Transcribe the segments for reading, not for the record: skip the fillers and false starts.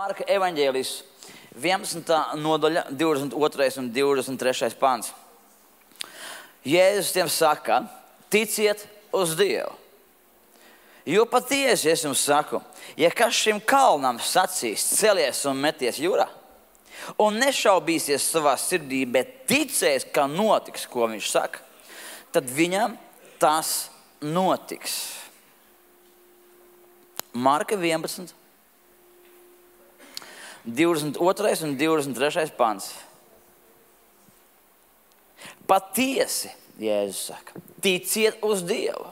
Marka evaņģēlis 11. nodaļa, 22. un 23. pants. Jēzus tiem saka, ticiet uz Dievu. Jo patiesi es jums saku, ja kas šim kalnam sacīs, celies un meties jūrā, un nešaubīsies savā sirdī, bet ticēs, ka notiks, ko viņš saka, tad viņam tas notiks. Marka 11, 22. un 23. pants. Patiesi, Jēzus saka, ticiet uz Dievu.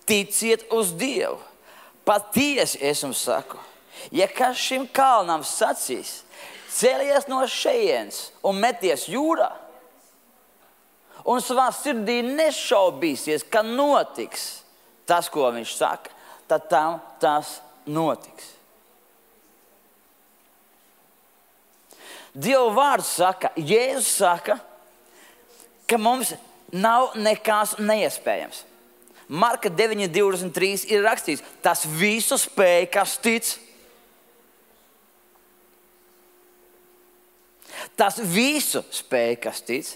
Ticiet uz Dievu. Patiesi es jums saku, ja kas šim kalnam sacīs, celies no šejienes un meties jūrā, un savā sirdī nešaubīsies, ka notiks tas, ko viņš saka, tad tam tas notiks. Dieva vārds saka, Jēzus saka, ka mums nav nekas neiespējams. Marka 9.23 ir rakstīts, tas visu spēj, kas tic. Tas visu spēj, kas tic.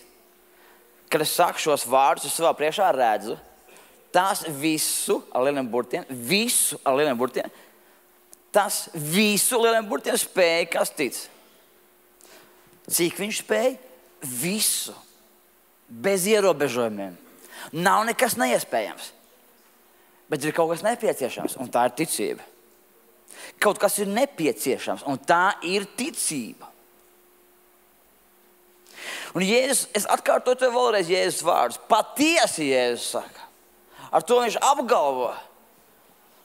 Kad es saku šos vārdus, es savā priekšā redzu, tas visu ar lieliem burtiem, tas visu lieliem burtiem spēj, kas tic. Cik viņš spēj? Visu. Bez ierobežojumiem. Nav nekas neiespējams. Bet ir kaut kas nepieciešams, un tā ir ticība. Kaut kas ir nepieciešams, un tā ir ticība. Un Jēzus, es atkārtoju tev vēlreiz Jēzus vārdus. Patiesi Jēzus saka. Ar to viņš apgalvo,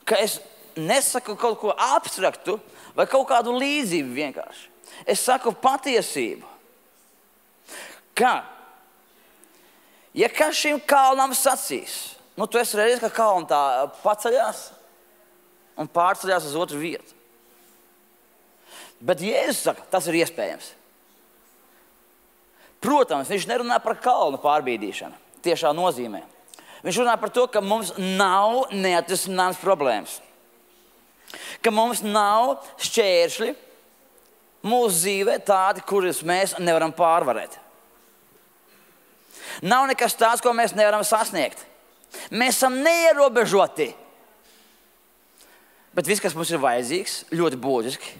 ka es nesaku kaut ko abstraktu vai kaut kādu līdzību vienkārši. Es saku patiesību. Kā? Ja kas šim kalnam sacīs, tu esi redzējis, ka kalna tā paceļās un pārceļās uz otru vietu. Bet Jēzus saka, tas ir iespējams. Protams, viņš nerunā par kalnu pārbīdīšanu, tiešā nozīmē. Viņš runā par to, ka mums nav neatrisināmas problēmas. Ka mums nav šķēršļi mūsu dzīvē tādi, kurus mēs nevaram pārvarēt. Nav nekas tāds, ko mēs nevaram sasniegt. Mēs esam neierobežoti. Bet viss, kas mums ir vajadzīgs, ļoti būtiski,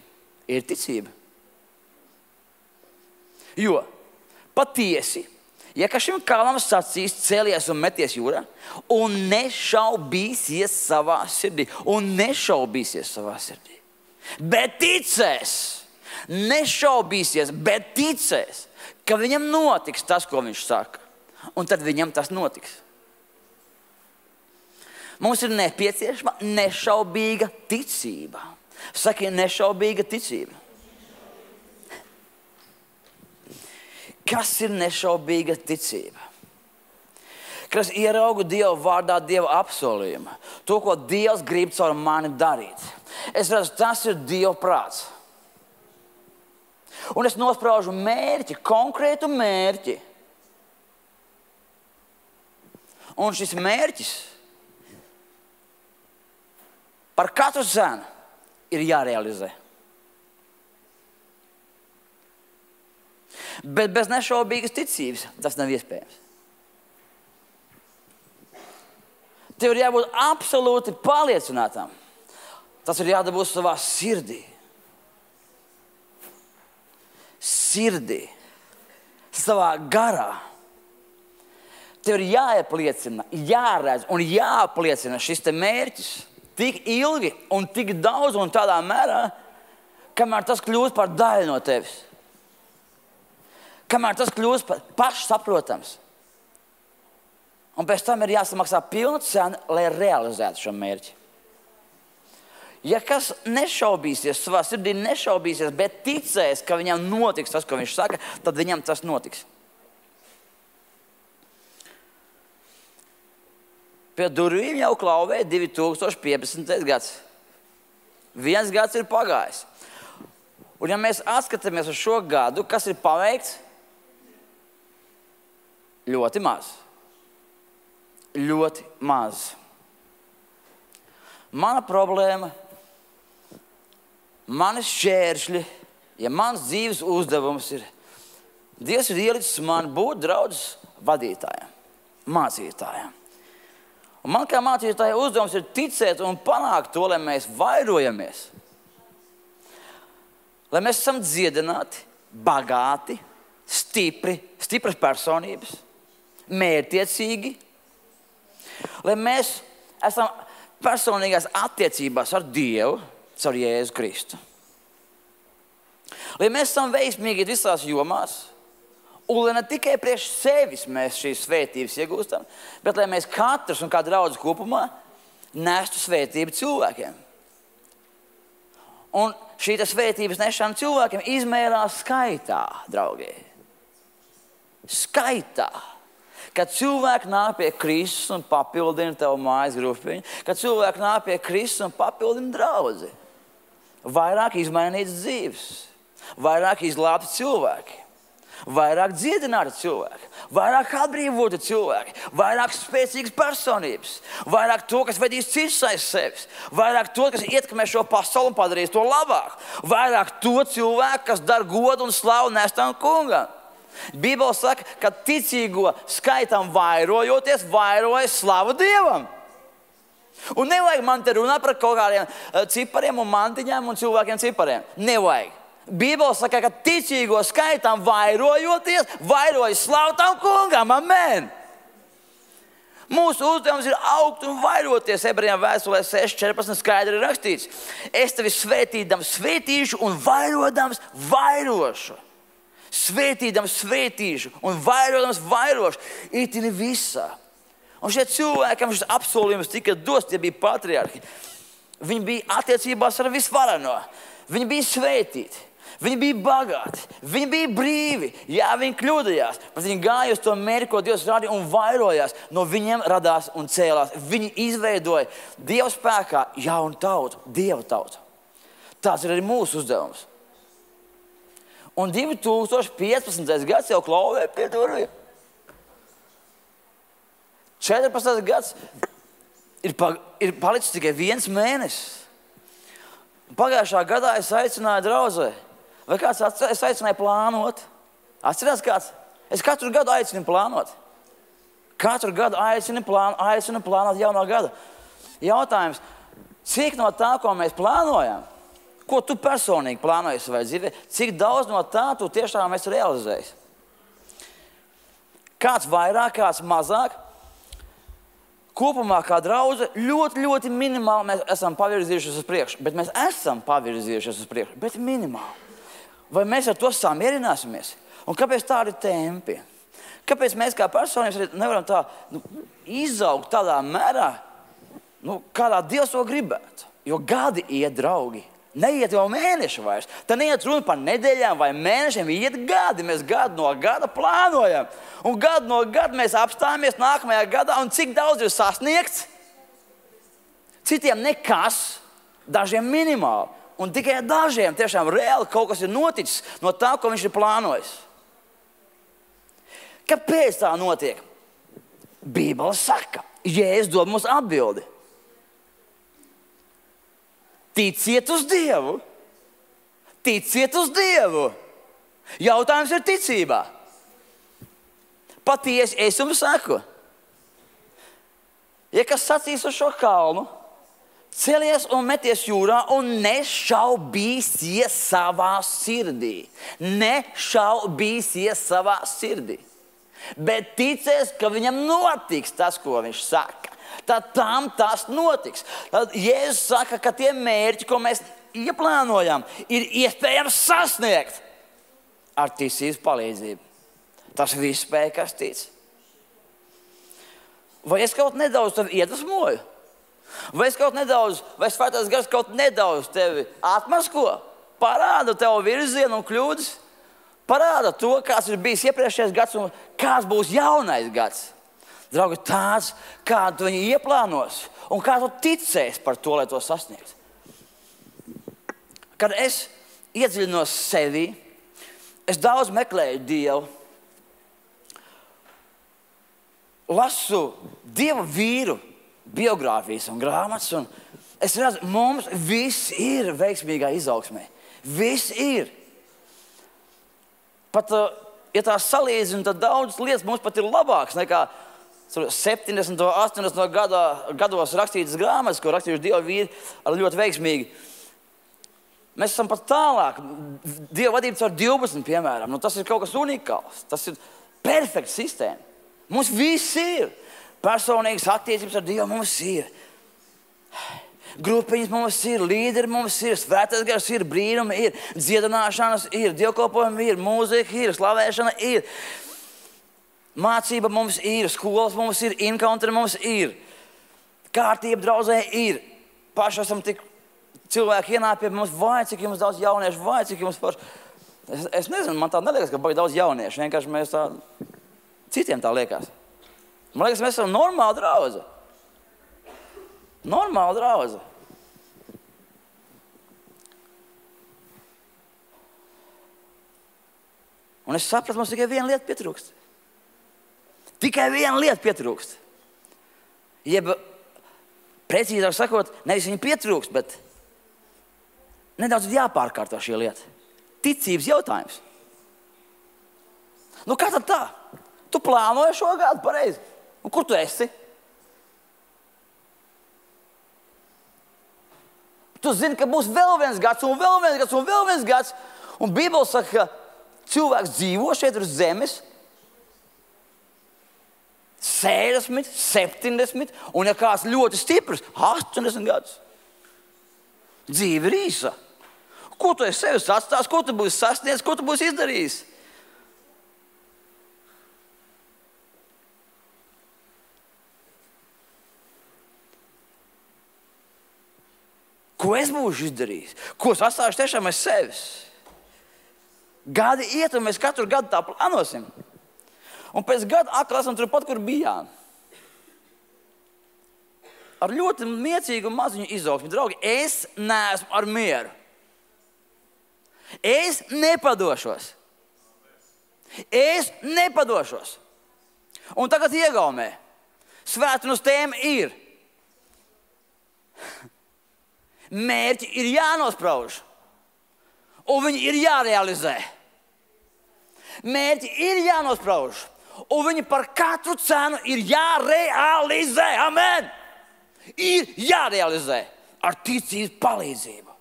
ir ticība. Jo patiesi, ja kas šim kalnam sacīs, celies un meties jūrā, un nešaubīsies savā sirdī, bet ticēs, nešaubīsies, bet ticēs, ka viņam notiks tas, ko viņš saka, un tad viņam tas notiks. Mums ir nepieciešama nešaubīga ticība. Saki, nešaubīga ticība. Kas ir nešaubīga ticība? Kad es ieraugu Dieva vārdā, Dieva apsolījumu, to, ko Dievs grib caur mani darīt. Es redzu, tas ir Dieva prāts. Un es nospraužu mērķi, konkrētu mērķi. Un šis mērķis par katru cenu ir jārealizē. Bet bez nešaubīgas ticības tas nav iespējams. Tev ir jābūt absolūti pārliecinātam. Tas ir jādabū savā sirdī. Savā garā. Tev ir jāapliecina, jāredz un jāapliecina šis te mērķis tik ilgi un tik daudz un tādā mērā, kamēr tas kļūst par daļu no tevis. Kamēr tas kļūst par pašsaprotams. Un pēc tam ir jāsamaksā pilna cena, lai realizētu šo mērķi. Ja kas nešaubīsies, savā sirdī nešaubīsies, bet ticēs, ka viņam notiks tas, ko viņš saka, tad viņam tas notiks. Pie durvīm jau klauvē 2015. gads. 1 gads ir pagājis. Un ja mēs atskatāmies uz šo gadu, kas ir paveikts? Ļoti maz. Ļoti maz. Mana problēma mani šķēršļi, ja mans dzīves uzdevums ir, Dievs ir ielicis man būt draudzes vadītājiem, mācītājiem. Un man kā mācītāja uzdevums ir ticēt un panākt to, lai mēs vairojamies. Lai mēs esam dziedināti, bagāti, stipras personības, mērķtiecīgi. Lai mēs esam personīgās attiecībās ar Dievu, ar Jēzu Kristu. Lai mēs esam veiksmīgi visās jomās, un lai ne tikai priekš sevis mēs šīs svētības iegūstam, bet lai mēs katrs un kā draudze kopumā nestu svētību cilvēkiem. Un šī svētības nešana cilvēkiem izmērās skaitā, draugi. Skaitā. Kad cilvēki nāk pie Kristus un papildina tavu mājas grupiņu, kad cilvēki nāk pie Kristus un papildina draudzi, vairāk izmainītas dzīves, vairāk izglābti cilvēki, vairāk dziedināti cilvēki, vairāk atbrīvoti cilvēki, vairāk spēcīgas personības, vairāk to, kas vedīs citus aiz sevis, vairāk to, kas ietekmē šo pasauli un padarīs to labāk, vairāk to cilvēku, kas dara godu un slavu nestam kungam. Bībele saka, ka ticīgo skaitam vairojoties, vairojas slavu Dievam. Un nevajag man te runāt par kaut kādiem cipariem un mantiņām un cilvēkiem cipariem. Nevajag. Bībele saka, ka ticīgo skaitam vairojoties, vairojas slavu tam kungam. Amen! Mūsu uzdevums ir augt un vairoties. Ebrejiem vēstulē 6.14 skaidri rakstīts. Es tevi svētīdams svētīšu un vairodams vairošu. Svētīdams svētīšu un vairodams vairošu. Itini visā. Un šie cilvēkam šis apsolījums tika dots, tie bija patriarhi. Viņi bija attiecībās ar visvarano. Viņi bija svētīti. Viņi bija bagāti. Viņi bija brīvi. Jā, viņi kļūdījās. Bet viņi gāja uz to mērķi, ko Dievs radīja un vairojās. No viņiem radās un cēlās. Viņi izveidoja Dieva spēkā jaunu tautu, Dieva tautu. Tāds ir arī mūsu uzdevums. Un 2015. gads jau klauvē pie durvīm. 14. gads ir palicis tikai 1 mēnesis. Pagājušā gadā es aicināju draudzē. Vai kāds es aicināju plānot? Atcerās kāds? Es katru gadu aicinu plānot. Katru gadu aicinu plānot jauno gadu. Jautājums, cik no tā, ko mēs plānojam, ko tu personīgi plānoji savai dzīvē, cik daudz no tā tu tiešām esi realizējis? Kāds vairāk, kāds mazāk? Kopumā kā draudze ļoti, ļoti minimāli mēs esam pavirzījušies uz priekšu. Bet mēs esam pavirzījušies uz priekšu, bet minimāli. Vai mēs ar to samierināsimies? Un kāpēc tādi tempi? Kāpēc mēs kā personības nevaram tā izaugt tādā mērā, kādā Dievs to gribētu? Jo gadi iet, draugi. Neiet jau mēneši vairs. Tā neiet runa par nedēļām vai mēnešiem, iet gadi. Mēs gadu no gada plānojam. Un gadu no gada mēs apstājamies nākamajā gadā. Un cik daudz ir sasniegts? Citiem nekas, dažiem minimāli. Un tikai dažiem tiešām reāli kaut kas ir noticis no tā, ko viņš ir plānojis. Kāpēc tā notiek? Bībele saka, Jēzus dod mums atbildi. Ticiet uz Dievu. Ticiet uz Dievu. Jautājums ir ticībā. Patiesi es jums saku. Ja kas sacīs uz šo kalnu, celies un meties jūrā un nešaubīsies savā sirdī. Nešaubīsies savā sirdī. Bet ticēs, ka viņam notiks tas, ko viņš saka. Tad tam tas notiks. Tad Jēzus saka, ka tie mērķi, ko mēs ieplānojam, ir iespējams sasniegt ar ticības palīdzību. Tas viss spēj, kas tic. Vai es kaut nedaudz tevi iedvesmoju? Vai es kaut nedaudz, vai Svētais Gars kaut nedaudz tevi atmasko? Parāda tev virzienu un kļūdas. Parāda to, kāds ir bijis iepriekšējais gads un kāds būs jaunais gads. Draugi, tāds, kādu viņi ieplānos un kā tu ticēsi par to, lai to sasniegtu. Kad es iedziļinos sevī, es daudz meklēju Dievu, lasu Dieva vīru biogrāfijas un grāmatas, un Es redzu, mums viss ir veiksmīgā izaugsmē. Viss ir. Pat, ja tā salīdzina, tad daudzas lietas mums pat ir labākas nekā 70. un 80. gados rakstītas grāmatas, ko rakstījuši Dieva vīri ar ļoti veiksmīgi. Mēs esam pat tālāk. Dieva vadības ar 12, piemēram. Nu, tas ir kaut kas unikāls. Tas ir perfekts sistēma. Mums viss ir. Personīgas attiecības ar Dievu mums ir. Grupiņas mums ir, līderi mums ir, svētais gars ir, brīnumi ir, dziedināšanas ir, dievkalpojumi ir, mūzika ir, slavēšana ir, mācība mums ir, skolas mums ir, encounteri mums ir, kārtība draudzē ir. Paši esam tik cilvēki ienāk pie mums, vai cik jums daudz jauniešu, vai cik jums paši. Es nezinu, man tā neliekas, ka baigi daudz jauniešu, vienkārši mēs tā, citiem tā liekas. Man liekas, mēs esam normāli draudze. Normāla draudze. Un es sapratu, mums tikai viena lieta pietrūkst. Tikai viena lieta pietrūkst. Jeb, precīzāk sakot, nevis viņa pietrūkst, bet nedaudz jāpārkārto šī lieta. Ticības jautājums. Nu kā tad tā? Tu plānoji šo gadu pareizi. Un kur tu esi? Tu zini, ka būs vēl viens gads, un vēl viens gads, un vēl viens gads. Un Bībele saka, ka cilvēks dzīvo šeit uz zemes 60, 70, un ja kāds ļoti stiprs, 80 gadus. Dzīve ir īsa. Ko tu esi sevi atstājis, ko tu būsi sasniedzis, ko tu būsi izdarījis? Ko es būšu izdarījis? Ko es atstāšu tiešām aiz sevis? Gadi iet, un mēs katru gadu tā plānosim. Un pēc gada atkal esam turpat, kur bijām. Ar ļoti miecīgu un maziņu izaugsmi. Draugi, es neesmu ar mieru. Es nepadošos. Es nepadošos. Un tagad iegaumē. Svētdienas tēma ir. Mērķi ir jānosprauž, un viņi ir jārealizē. Mērķi ir jānosprauž, un viņi par katru cenu ir jārealizē. Amen! Ir jārealizē ar ticības palīdzību.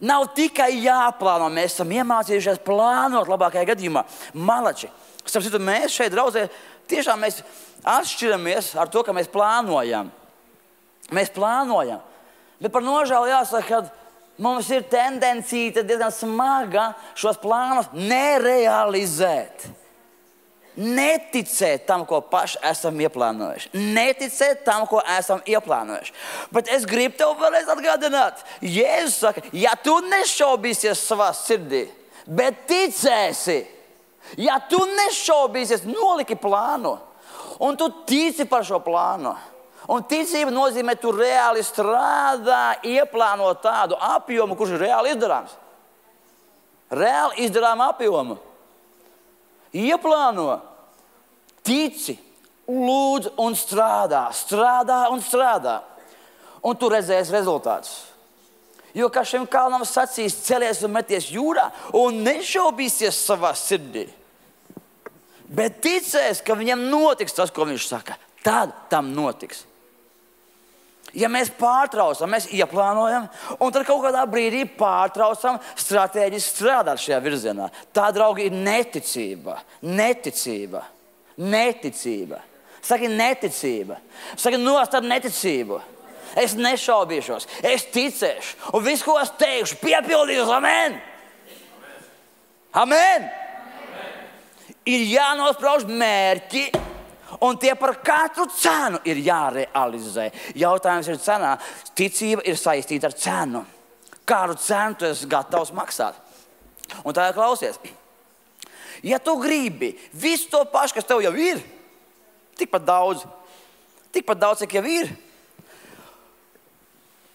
Nav tikai jāplāno, mēs esam iemācījušies plānot labākajā gadījumā. Malači, starp citu, mēs šeit draudzē tiešām mēs atšķiramies ar to, ka mēs plānojam. Mēs plānojam. Bet par nožēlu jāsaka, ka mums ir tendencija diezgan smaga šos plānus nerealizēt. Neticēt tam, ko paši esam ieplānojuši. Neticēt tam, ko esam ieplānojuši. Bet es gribu tev vēlreiz atgādināt. Jēzus saka, ja tu nešaubīsies savā sirdī, bet ticēsi, ja tu nešaubīsies, noliki plānu, un tu tici par šo plānu. Un ticība nozīmē, tu reāli strādā, ieplāno tādu apjomu, kurš ir reāli izdarāms. Reāli izdarām apjomu. Ieplāno, tici, lūdz un strādā. Strādā un strādā. Un tu redzēsi rezultātus. Jo kā šim kalnam sacīs, celies un meties jūrā un nešaubīsies savā sirdī. Bet ticēs, ka viņam notiks tas, ko viņš saka. Tad tam notiks. Ja mēs pārtraucam, mēs ieplānojam, un tad kaut kādā brīdī pārtraucam stratēģiski strādāt šajā virzienā. Tā, draugi, ir neticība. Neticība. Neticība. Saki neticība. Saki nost ar neticību. Es nešaubīšos, es ticēšu, un viss, ko es teikšu, piepildīšos. Amen! Amen! Ir jānosprauž mērķi, un tie par katru cenu ir jārealizē. Jautājums ir cenā. Ticība ir saistīta ar cenu. Kādu cenu tu esi gatavs maksāt? Un tā klausies. Ja tu gribi visu to pašu, kas tev jau ir, tikpat daudz, cik jau ir,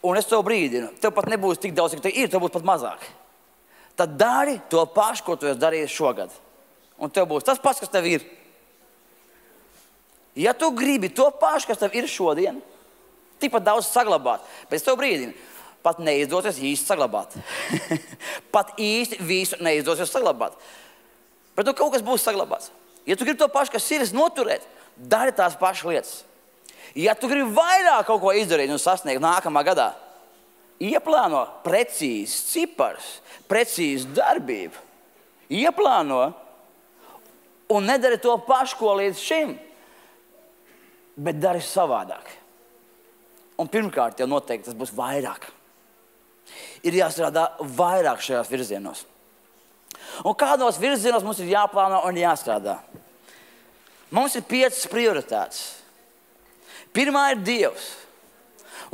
un es tev brīdinu, tev pat nebūs tik daudz, cik tev ir, tev būs pat mazāk. Tad dari to pašu, ko tu esi darījis šogad. Un tev būs tas pats, kas tev ir. Ja tu gribi to pašu, kas tev ir šodien, tikpat daudz saglabāt, pēc tev brīdina, pat neizdosies īsti saglabāt. Pat īsti visu neizdosies saglabāt. Bet tu kaut kas būs saglabāts. Ja tu gribi to pašu, kas ir noturēt, dari tās pašas lietas. Ja tu gribi vairāk kaut ko izdarīt un sasniegt nākamā gadā, ieplāno precīzi cipars, precīzi darbību. Ieplāno un nedari to pašu, ko līdz šim, bet dari savādāk. Un pirmkārt, jau noteikti tas būs vairāk. Ir jāstrādā vairāk šajās virzienos. Un kādos virzienos mums ir jāplāno un jāstrādā? Mums ir 5 prioritātes. Pirmā ir Dievs.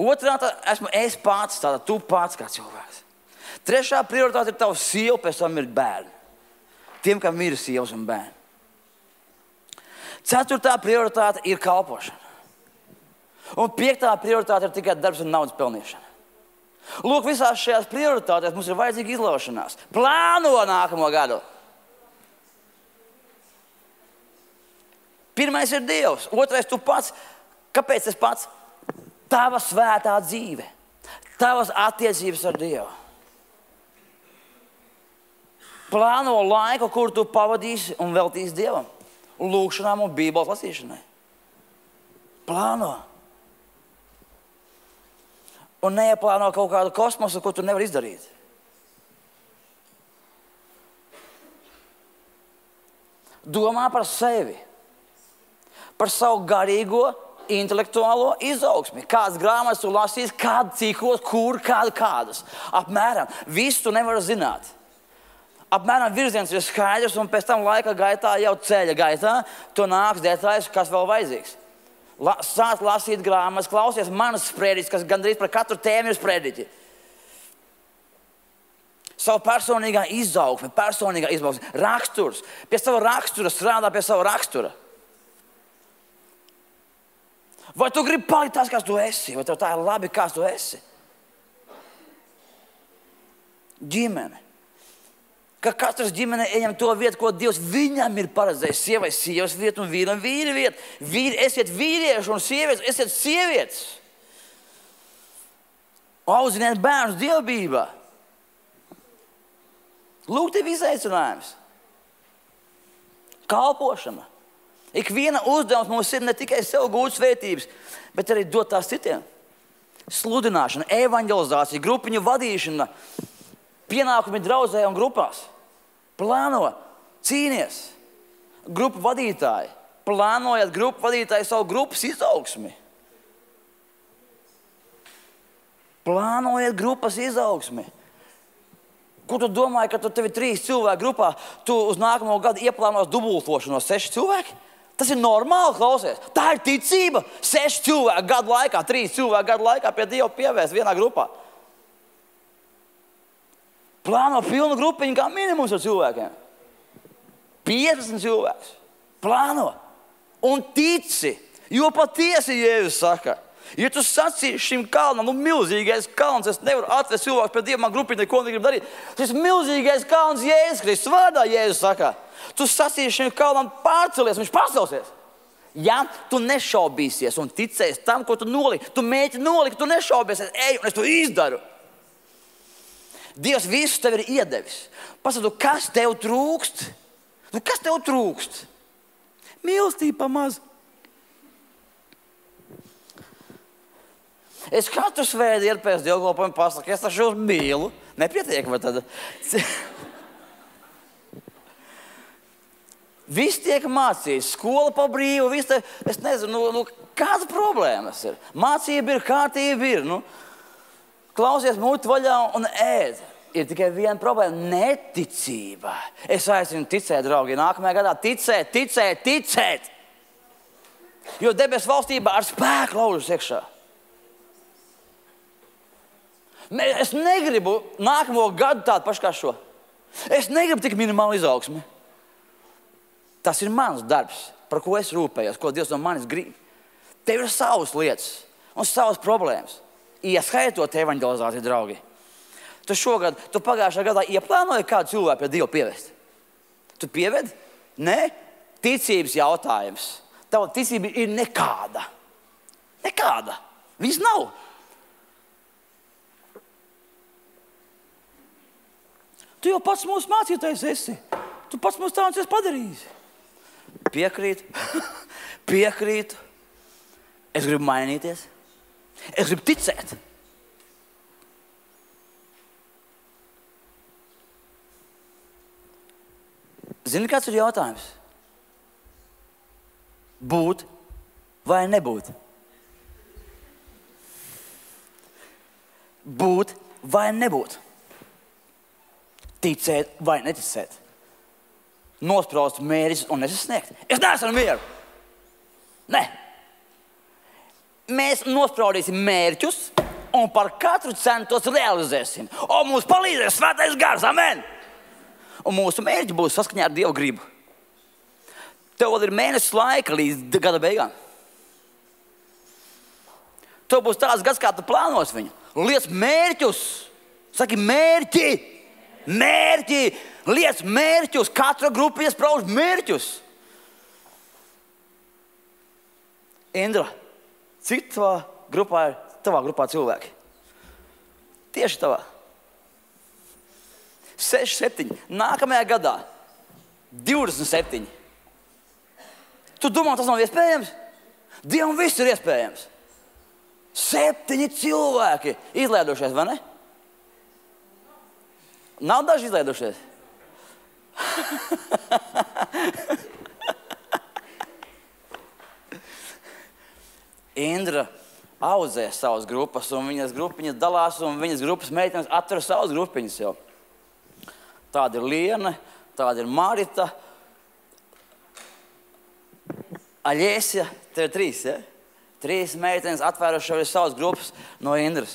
Otrā esmu es pats, tātad tu pats kā cilvēks. Trešā prioritāte ir tavs sieva, pēc tam ir bērni. Tiem, kam ir sievas un bērni. Ceturtā prioritāte ir kalpošana. Un 5. prioritāte ir tikai darbs un naudas pelnīšana. Lūk, visās šajās prioritātēs mums ir vajadzīga izlaušanās. Plāno nākamo gadu. Pirmais ir Dievs, otrais tu pats. Kāpēc tas pats? Tava svētā dzīve, tavas attiecības ar Dievu. Plāno laiku, kur tu pavadīsi un veltīsi Dievam. Lūkšanām un Bībeles lasīšanai. Plāno. Un neieplāno kaut kādu kosmosu, ko tu nevari izdarīt. Domā par sevi. Par savu garīgo, intelektuālo izaugsmi. Kādas grāmatas tu lasīsi, kādu ciklos, kur, kādas. Apmēram. Visu tu nevari zināt. Apmēram virziens ir skaidrs, un pēc tam laika gaitā, jau ceļa gaitā, tu nāks detaļas, kas vēl vajadzīgs. Sāc lasīt grāmatas, klausies manas sprediķis, kas gandrīz par katru tēmu ir sprediķi. Savu personīgā izaugsme, raksturs. Pie sava rakstura strādā pie sava rakstura. Vai tu gribi palikt tas, kas tu esi? Vai tev tā ir labi, kas tu esi? Ģimene. Ka katrs ģimene ieņem to vietu, ko Dievs viņam ir paredzējis. Sievai sievas vietu un vīram vīri vietu. Vīri esiet vīrieši un sievietes esiet sievietes. Audziniet bērnus dievbībā. Lūk, tev izaicinājums. Kalpošana. Ikviena uzdevums mums ir ne tikai sev gūt svētības, bet arī dot tās citiem. Sludināšana, evanģelizācija, grupiņu vadīšana, pienākumi draudzē un grupās. Plāno, cīnies. Grupu vadītāji. Plānojat grupu vadītāji savu grupas izaugsmi. Plānojiet grupas izaugsmi. Ko tu domāji, ka tev ir 3 cilvēku grupā, tu uz nākamo gadu ieplānos dubultošanos 6 cilvēki? Tas ir normāli, klausies. Tā ir ticība. 6 cilvēku gadu laikā, 3 cilvēku gadu laikā pie Dieva pievēst vienā grupā. Plāno pilnu grupiņu kā minimums ar cilvēkiem. 15 cilvēks. Plāno. Un tici. Jo patiesi Jēzus saka, ja tu sacīsi šim kalnam, milzīgais kalns, es nevaru atvest cilvēku pie Dieva, man grupiņu neko negrib darīt. Šis milzīgais kalns Jēzus Kristus vārdā Jēzus saka, tu sacīsi šim kalnam pārcelies, viņš pacelsies. Ja tu nešaubīsies un ticēsi tam, ko tu noliki, tu mēģini nolikt, tu nešaubiesies, ej un es to izdaru. Dievs visu tev ir iedevis. Pasaka, kas tev trūkst? Kas tev trūkst? Mīlestība pamaz. Es katru svētdienu pēc dievkalpojuma pasaku, es taču jūs mīlu. Nepietiek, vai tad? Viss tiek mācīts, skola pa brīvu, viss te, es nezinu, kāda problēmas ir. Mācība ir, kārtība ir, klausies muti vaļā un ēd. Ir tikai viena problēma – neticība. Es aicinu ticēt, draugi, nākamajā gadā ticēt. Jo debesu valstībā ar spēku laužas iekšā. Es negribu nākamo gadu tādu pašu kā šo. Es negribu tik minimālu izaugsmi. Tas ir mans darbs, par ko es rūpējos, ko Dievs no manis grib. Tev ir savas lietas un savas problēmas. Ieskaitot evanģelizāciju, draugi. Tu pagājušā gadā ieplānoji kādu cilvēku pie Dieva pievest? Tu pievedi? Nē? Ticības jautājums. tava ticība ir nekāda. Nekāda. Viņas nav. Tu jau pats mūsu mācītājs esi. Tu pats mūsu tāds esi padarījis. Piekrītu. Piekrītu. Es gribu mainīties. Es gribu ticēt. Zini, kāds ir jautājums? Būt vai nebūt? Būt vai nebūt? Ticēt vai neticēt? Nospraust mērķus un nesasniegt. Es neesmu mieru. Nē. Mēs nospraudīsim mērķus un par katru cenu tos realizēsim. Un mums palīdzēs svētais gars. Amen! Un mūsu mērķi būs saskaņā ar Dieva gribu. Tev vēl ir mēnesis laika līdz gada beigām. Tev būs tāds gads, kā tu plānos viņu. Liec mērķus. Saki mērķi. Mērķi. Liec mērķus. Katra grupa iesprauž mērķus. Indra, cik tavā grupā cilvēki? Tieši tavā. 6, 7. Nākamajā gadā 27. Tu domā, tas nav iespējams? Dievam viss ir iespējams. 7 cilvēki izlaidušies, vai ne? Nav daži izlaidušies? Indra audzē savas grupas, un viņas grupiņas dalās, un viņas grupas meitenes atver savas grupiņas jau. Tāda ir Liena, tāda ir Marita, Aļēsija, tev ir 3, ja? 3 meitenes atvēruši savas grupas no Indras.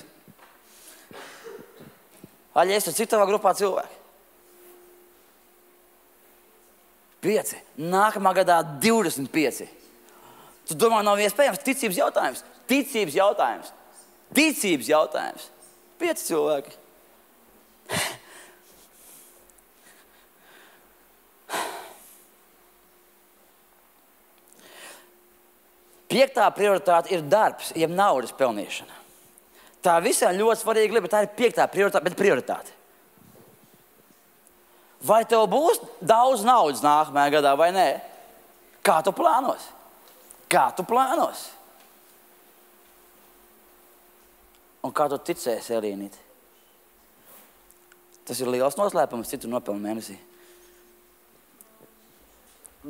Aļēsija, cik tavā grupā cilvēki? 5. Nākamā gadā 25. Tu domā, nav iespējams? Ticības jautājums. Ticības jautājums. Ticības jautājums. 5 cilvēki. Piektā prioritāte ir darbs, jeb naudas pelnīšana. Tā visā ļoti svarīga lieta, bet tā ir piektā prioritāte. Vai tev būs daudz naudas nākamajā gadā vai nē? Kā tu plānos? Kā tu plānos? Un kā tu ticēsi, Elīnīt? Tas ir liels noslēpums, cik tu nopelni mēnesī.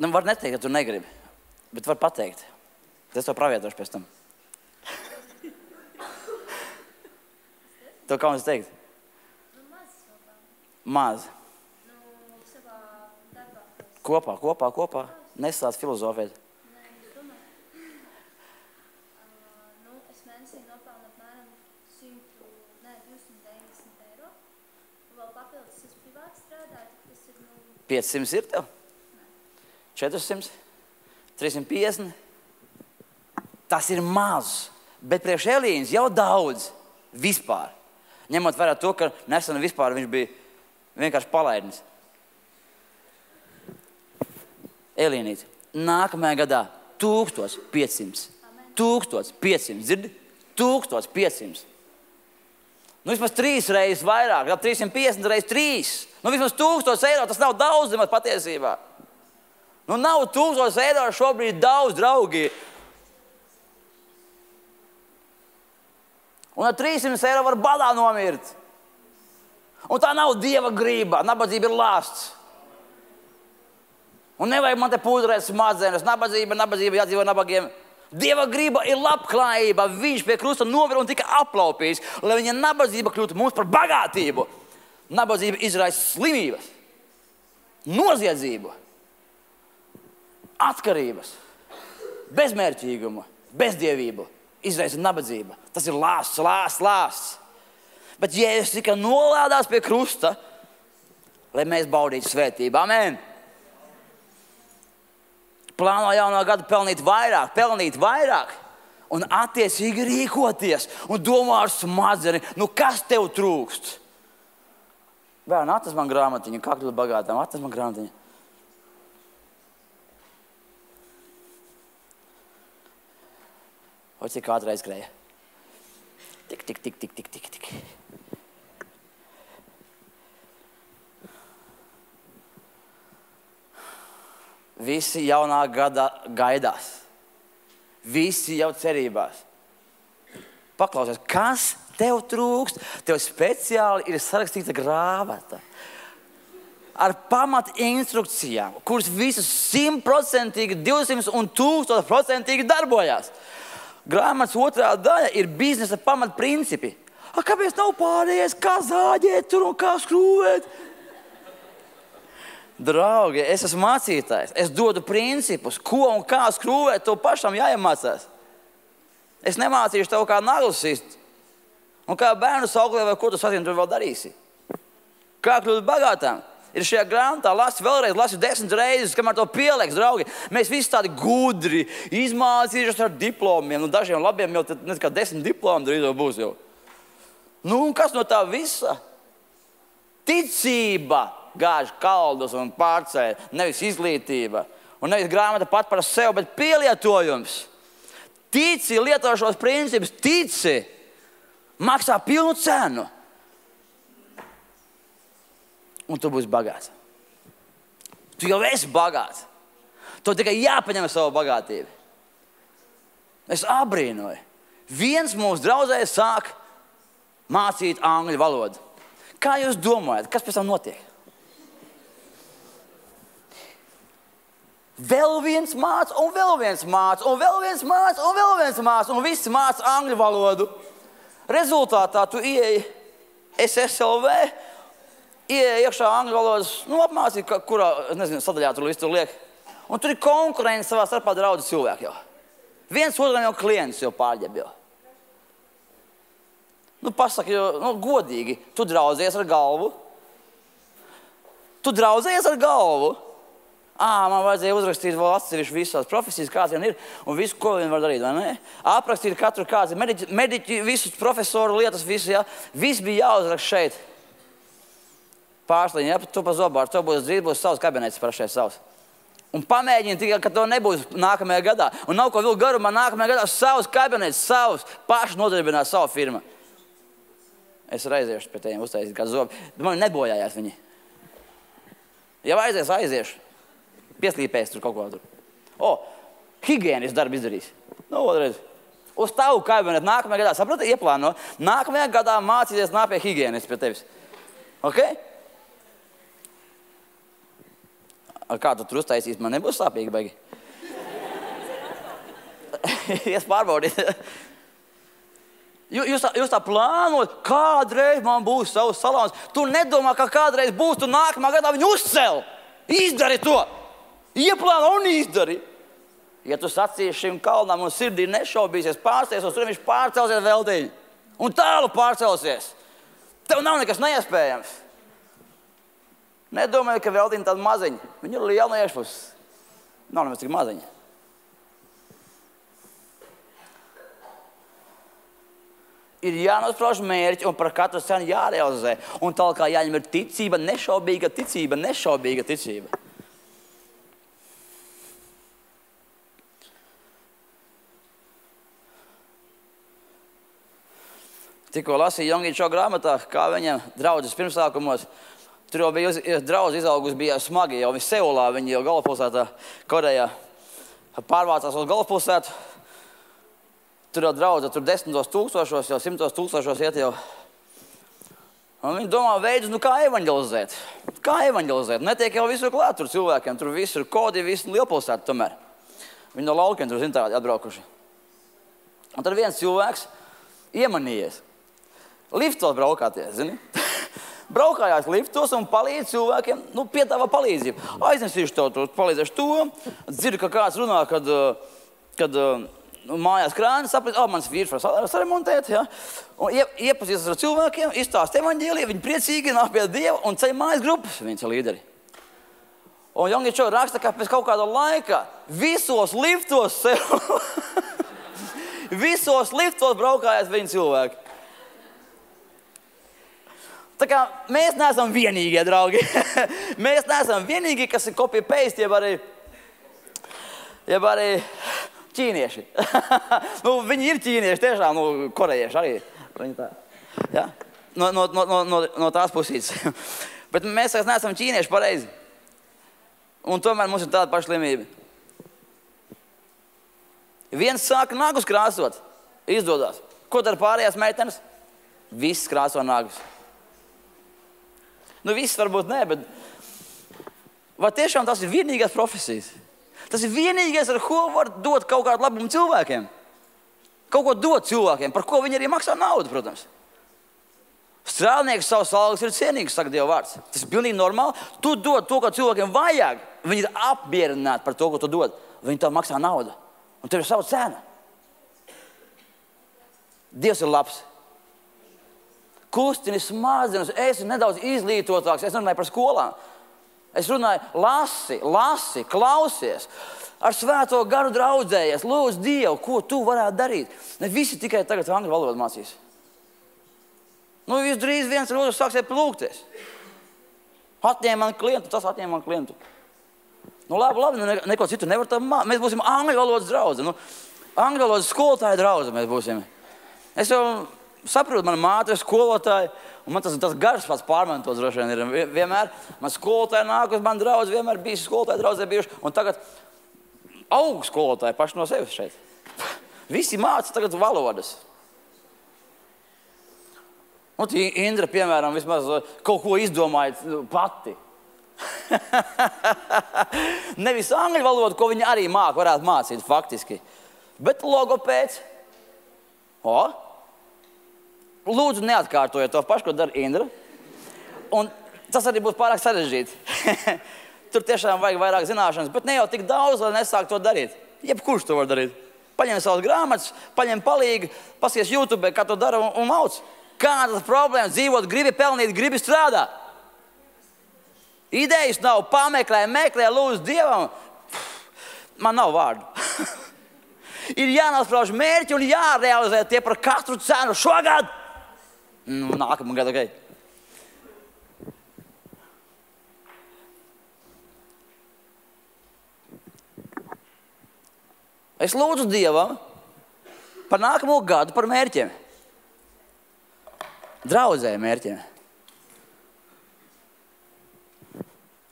Var neteikt, ka tu negribi, bet var pateikt. Es to pravietošu pēc tam. Tev kaunas teikt? Maz. Kopā. Nesāc filozofēt. Es mēnesī nopelnu apmēram 290 eiro. Vēl papildus es privāti strādāju, tas ir 500 ir tev? 400? 350? Tas ir maz, bet priekš Elīnas jau daudz vispār. Ņemot vērā to, ka nesen vispār viņš bija vienkārši palaidnis. Elīnīt, nākamajā gadā 1500. 1500, dzirdi? 1500. Nu vismaz 3 reizes vairāk, 350 reizes 3. Nu vismaz 1000 eiro, tas nav daudz nemaz patiesībā. Nu nav 1000 eiro šobrīd daudz, draugi. Un ar 300 eiro var badā nomirt. Un tā nav Dieva grība. Nabadzība ir lāsts. Un nevajag man te pūdrēt smadzenes. Nabadzība, jādzīvo nabagiem. Dieva grība ir labklājība. Viņš pie krusta nomira un tika aplaupījis, lai viņa nabadzība kļūtu mums par bagātību. Nabadzība izraisa slimības, noziedzību, atkarības, bezmērķīgumu, bezdievību. Izraisa nabadzība. Tas ir lāsts. Bet Jēzus tikai nolādās pie krusta, lai mēs baudītu svētību. Amen. Plāno jauno gadu pelnīt vairāk un attiecīgi rīkoties un domā ar smadzeni, nu kas tev trūkst? Bērni, atnes man grāmatiņu, kā kļūt bagātām, atnes man grāmatiņu. Vai cik ātri aizskrēja? Tik. Visi jaunā gada gaidās. Visi jau cerībās. Paklausies, kas tev trūkst? Tev speciāli ir sarakstīta grāmata ar pamat instrukcijām, kuras visas 100%, 200 un 1000% darbojās. Grāmatas otrā daļa ir biznesa pamatprincipi. Kāpēc nav pārējais, kā zāģēt tur un kā skrūvēt? Draugi, es esmu mācītājs. Es dodu principus, ko un kā skrūvēt, to pašam jāiemācās. Es nemācīšu tev kā naglas sist. Un kā bērnu sauklē vai ko tu sacīni, tu vēl darīsi. Kā kļūt bagātām? Ir šajā grāmatā, lasi vēlreiz, lasi 10 reizes, kamēr to pieliks, draugi. Mēs visi tādi gudri, izmācījušies ar diplomiem. Dažiem labiem jau kā 10 diplomi drīz būs jau. Un kas no tā visa? Ticība gāž kaldus un pārceļ, nevis izglītība. Un nevis grāmata pat par sevi, bet pielietojums. Tici, lieto šos principus, tici, maksā pilnu cenu. Un tu būsi bagāts. Tu jau esi bagāts. Tev tikai jāpaņem savu bagātību. Es abrīnoju. Viens mūsu draudzēs sāk mācīt angļu valodu. Kā jūs domājat, kas pēc tam notiek? Vēl viens māc, un vēl viens māc, un vēl viens māc, un vēl viens māc, un visi māc angļu valodu. Rezultātā tu ieeji SSLV, ieeja iekšā angļu valodas, apmācīt, kurā, sadaļā tur liek. Un tur ir konkurence savā starpā draudz cilvēki jau. Viens otram jau klients jau pārģeb jau. Pasaki, godīgi, tu draudzies ar galvu. Man vajadzēja uzrakstīt vēl atsevišķi visās profesijas, kāds vien ir, un visu, ko vien var darīt, vai ne? Aprakstīt katru kāds, mediķi, visus profesoru lietas, visu, ja? Viss bija jāuzrakst šeit. Pārsliņi, ja, tu pa zobāru, tev drīz būs savs kabinets parašais savs. Un pamēģini tikai, ka to nebūs nākamajā gadā. Un nav ko vēl garumā nākamajā gadā savs kabinets, savs, paši nodarbināt savu firmu. Es aiziešu pie tiem uztaisīt kādu zobu. Man nebojājās viņi. Ja aiziešu. Pieslīpēs tur kaut ko tur. Higienis darbu izdarīs. Otrais. Uz tavu kabinetu nākamajā gadā, saprati, ieplāno. Nākamajā gadā mācīsies nāk pie higienis pie tevis. Ok? Kā tu tur uztaisīs, man nebūs sāpīgi baigi. Es pārbaudīt. Jūs tā plānot, kādreiz man būs savs salons. Tu nedomā, ka kādreiz būs, tu nākamā gadā viņu uzcel. Izdari to. Ieplāno un izdari. Ja tu sacīsi šim kalnam un sirdī nešaubīsies, pārsties, un tur viņš pārcelsies veltiņi. Un tālu pārcelsies. Tev nav nekas neiespējams. Nedomāju, ka veltiņi tādi maziņi. Viņi ir lieli no iekšpuses. Nav nemaz tik maziņi. Ir jānosprauž mērķi un par katru cenu jārealizē. Un tālāk jāņem ir ticība, nešaubīga ticība. Tikko lasīju Jongičo grāmatā, kā viņam draudzes pirmsākumos. Tur jau bija draudz izaugus, bija smagi, jau viņi Seulā, viņi jau galvaspilsētā Korejā pārvācās uz galvaspilsētu. Tur jau draudze, tur 10 tūkstošos, jau 100 tūkstošos iet jau. Un viņi domā veidus, kā evaņģelizēt. Netiek jau visur klāt tur cilvēkiem, tur visur kodi, visur lielpilsētu tomēr. Viņi no laukiem tur tādi atbraukuši. Un tad viens cilvēks iemanījies. Liftos braukāties, zini? Braukājās liftos un palīdz cilvēkiem, piedāvā palīdzību. Aiznesīšu tev to, palīdzēšu to. Dzirdu, ka kāds runā, kad mājās krāni saprast, mans vīrs var saremontēt, ja? Un iepazīstas ar cilvēkiem, izstāst evaņģēliju, viņi priecīgi nāk pie Dieva un ceļ mājas grupas, viņš ir līderi. Un Jongičo raksta, ka pēc kaut kāda laika visos liftos braukājās viņi cilvēki. Tā kā mēs neesam vienīgie, draugi. Mēs neesam vienīgie, kas ir copy-paste, jeb arī Ķīnieši. Viņi ir ķīnieši, tiešām, korejieši arī. Viņi tā. Ja? No tās pusītes. Bet mēs neesam ķīnieši pareizi. Un tomēr mums ir tāda paša slimība. Viens sāka nagus krāsot. Izdodas. Ko dara pārējās meitenes? Viss krāso nagus. Viss varbūt nē, bet vai tiešām tas ir vienīgās profesijas? Tas ir vienīgais, ar ko var dot kaut kādu labumu cilvēkiem. Kaut ko dot cilvēkiem, par ko viņi arī maksā naudu, protams. Strādnieks savas algas ir cienīgs, saka Dieva vārds. Tas ir pilnīgi normāli. Tu dod to, ko cilvēkiem vajag. Viņi ir apmierināti par to, ko tu dod. Viņi tev maksā naudu. Un tev ir sava cena. Dievs ir labs. Kustini smadzenes, esi nedaudz izglītotāks. Es runāju par skolām. Es runāju, lasi, klausies. Ar svēto garu draudzējies. Lūdz Dievu, ko tu varētu darīt. Ne visi tikai tagad angļu valodu mācīs. Jūs drīz viens ar otru sāksiet plūkties. Atņēma man klientu, tas atņēma man klientu. Labi, neko citu nevar tā mācīt. Mēs būsim angļu valodas draudze. Angļu valodas skolotāja draudze mēs būsim. Es jau saprotu, mana māte ir skolotāja, un man tas gars pats pārmantots droši vien ir. Vienmēr man skolotāja nāk uz mani draudze, vienmēr bijis skolotāja draudzē bijuši, un tagad aug skolotāji paši no sevis šeit. Visi māca tagad valodas. Indra, piemēram, vismaz kaut ko izdomāja pati. Nevis angļu valodu, ko viņa arī varētu mācīt faktiski, bet logopēds. Lūdzu, neatkārtojiet to pašu, ko dara Indra. Un tas arī būs pārāk sarežģīti. Tur tiešām vajag vairāk zināšanas, bet ne jau tik daudz, lai nesāk to darīt. Jebkurš to var darīt. Paņem savas grāmatas, paņem palīgi, pasies YouTube, kā to dara un mauc. Kādas problēmas dzīvot, gribi pelnīt, gribi strādāt. Idejas nav, pameklē, lūdzu Dievam. Man nav vārdu. Ir jānosprauž mērķi un jārealizē tie par katru cenu šogad. Nākamā gada, ok. Es lūdzu Dievam par nākamo gadu par mērķiem. Draudzē mērķiem.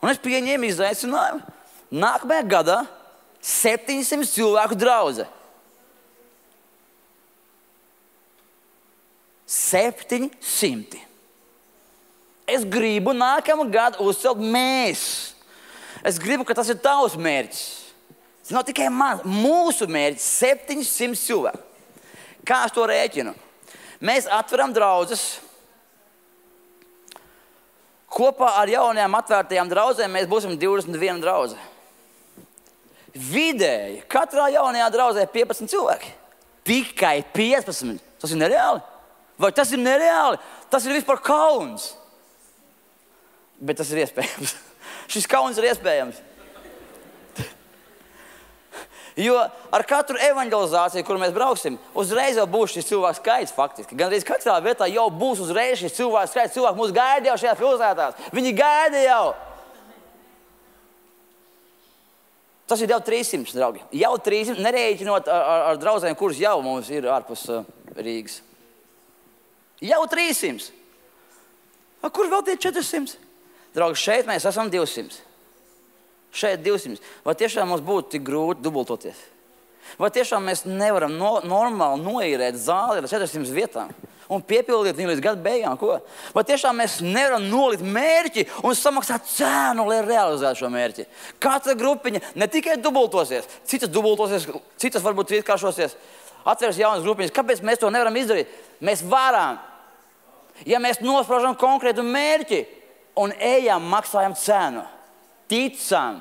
Un es pieņēmu izaicinājumu. Nākamajā gadā 700 cilvēku draudze. 700. Es gribu nākamā gada uzcelt mēs. Es gribu, ka tas ir tavs mērķis. Tas nav tikai mūsu mērķis. 700 cilvēku. Kā es to rēķinu? Mēs atveram draudzes. Kopā ar jaunajām atvērtajām draudzēm mēs būsim 21 draudze. Vidēji katrā jaunajā draudzē 15 cilvēki. Tikai 15. Tas ir nereāli. Vai tas ir nereāli? Tas ir vispār kauns. Bet tas ir iespējams. Šis kauns ir iespējams. Jo ar katru evangelizāciju, kur mēs brauksim, uzreiz jau būs šis cilvēks skaits faktiski. Gan arī katrā vietā jau būs uzreiz šis cilvēks skaits. Cilvēki mūs gaida jau šajās pilsētās. Viņi gaida jau. Tas ir jau 300, draugi. Jau 300, nerēķinot ar draudzēm, kuras jau mums ir ārpus Rīgas. Jau 300. Kur vēl tie 400? Draugi, šeit mēs esam 200. Šeit 200. Vai tiešām mums būtu tik grūti dubultoties? Vai tiešām mēs nevaram normāli noīrēt zāli ar 400 vietām un piepildīt viņu līdz gada beigām? Ko? Vai tiešām mēs nevaram nolikt mērķi un samaksāt cenu, lai realizētu šo mērķi? Katra grupiņa ne tikai dubultosies, citas varbūt trīskāršosies, atvērs jaunas grupiņas. Kāpēc mēs to nevaram izdarīt? Mēs varam. Ja mēs nospraužam konkrētu mērķi un ejam, maksājam cenu. Ticam,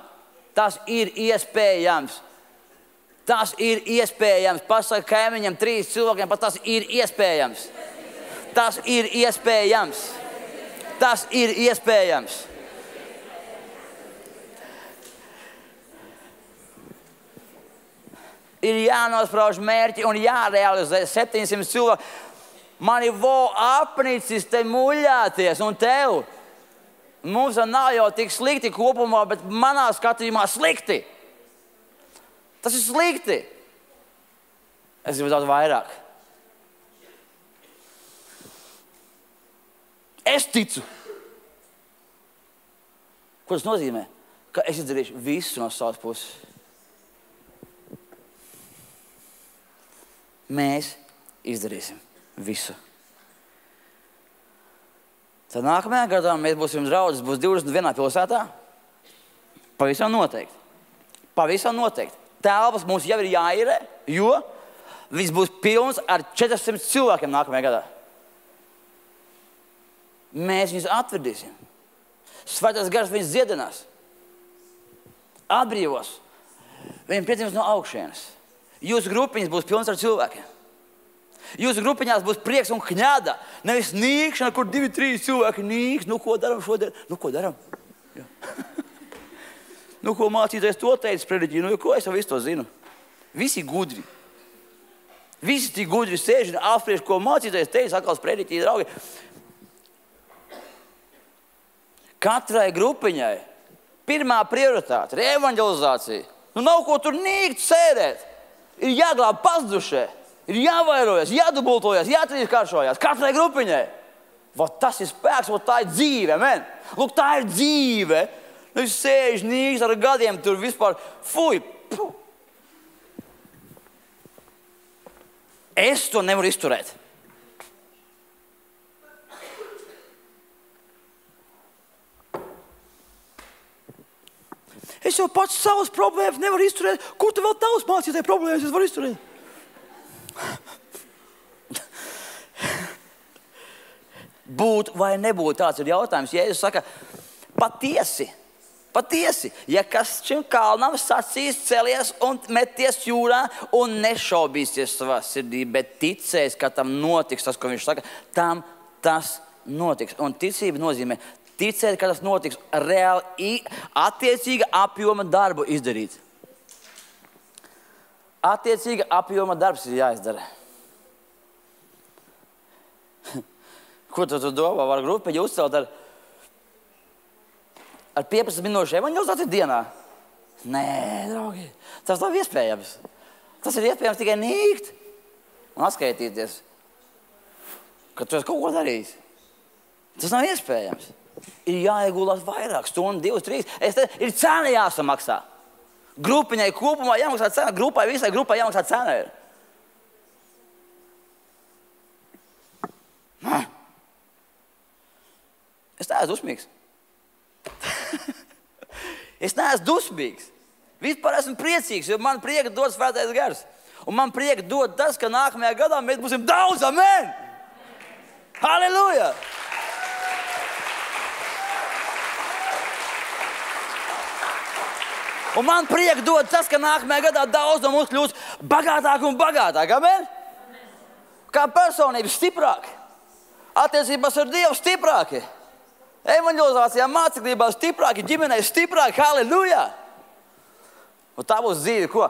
tas ir iespējams. Tas ir iespējams. Pasaka kaimiņam 3 cilvēkiem, tas ir iespējams. Tas ir iespējams. Tas ir iespējams. Ir jānosprauž mērķi un jārealizē 700 cilvēku. Mani apnicis te muļāties un tev. Mums nav jau tik slikti kopumā, bet manā skatījumā slikti. Tas ir slikti. Es gribu daudz vairāk. Es ticu. Ko tas nozīmē? Ka es izdarīšu visu no savas puses. Mēs izdarīsim visu. Tad nākamajā gadā mēs būsim draudzes, būs 21 pilsētā. Pavisam noteikti. Pavisam noteikti. Telpas mums jau ir jāīrē, jo viss būs pilns ar 400 cilvēkiem nākamajā gadā. Mēs viņus atvedīsim. Svētais gars viņus dziedinās. Atbrīvos. Viņiem piedzīvos no augšienes. Jūsu grupiņas būs pilns ar cilvēkiem. Jūsu grupiņās būs prieks un kņāda. Nevis nīkšana, kur 2-3 cilvēki nīks. Nu, ko daram šodien? Nu, ko daram? Nu, ko mācīties to teica prediķī? Nu, ko es jau visu to zinu? Visi gudri. Visi tik gudri sēž un apspriež, ko mācīties teica atkal prediķī, draugi. Katrai grupiņai pirmā prioritāte ir evanģelizācija. Nu, nav ko tur nīkt sēdēt. Ir jāglāb pazudušie. Ir jāvairojas, jādubultojas, jātrīskāršojas. Katrai grupiņai. Vot tas ir spēks, vot tā ir dzīve, amen. Lūk, tā ir dzīve. Nu, es sēžu nīks ar gadiem tur vispār. Fuj! Puh. Es to nevaru izturēt. Es jau pats savas problēmas nevaru izturēt. Kur tu vēl tavas mācītāji problēmas es varu izturēt? Būt vai nebūt, tāds ir jautājums. Jēzus saka, patiesi, ja kas šim kalnam sacīs celies un meties jūrā un nešaubīsies savā sirdī, bet ticēs, ka tam notiks tas, ko viņš saka, tam tas notiks. Un ticība nozīmē ticēt, ka tas notiks reāli attiecīga apjoma darbu izdarīt. Attiecīga apjoma darbs ir jāizdara. Ko tu domā? Var grupiņu uzcelt ar 15 minūšu evanģelizāciju dienā? Nē, draugi, tas nav iespējams. Tas ir iespējams tikai nīkt un atskaitīties, ka tu esi kaut ko darījis. Tas nav iespējams. Ir jāiegulās vairāk stundu, 2, 3. Ir cena jāsamaksā. Grupiņai kopumā jāmaksā cena. Visai grupai jāmaksā cena ir. Es neesmu dusmīgs. Es neesmu dusmīgs. Vispār esmu priecīgs, jo man prieka dod Svētais Gars. Un man prieka dod tas, ka nākamajā gadā mēs būsim daudz, amen! Halleluja! Un man prieka dod tas, ka nākamajā gadā daudz no mums kļūst bagātāk un bagātāk, amen? Kā personība stiprāki. Attiecībās ar Dievu stiprāki. Evanģelizācijā, māceklībā stiprāki, ģimenei stiprāki, halleluja! Un tā būs dzīve, ko?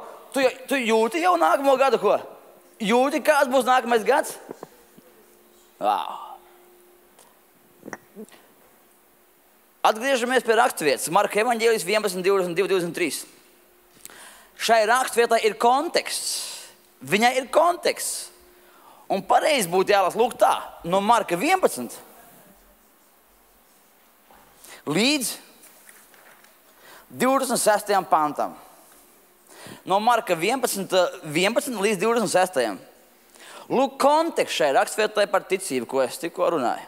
Tu jūti jau nākamo gadu, ko? Jūti, kāds būs nākamais gads? Wow! Atgriežamies pie raksturvietas. Marka evaņģēlijas 11, 22, 23. Šai raksturvietai ir konteksts. Viņai ir konteksts. Un pareizi būtu jālasa lūk tā. No Marka 11 līdz 26. pantam. No Marka 11 līdz 26. Lūk konteksts šai raksturvietai par ticību, ko es tikko runāju.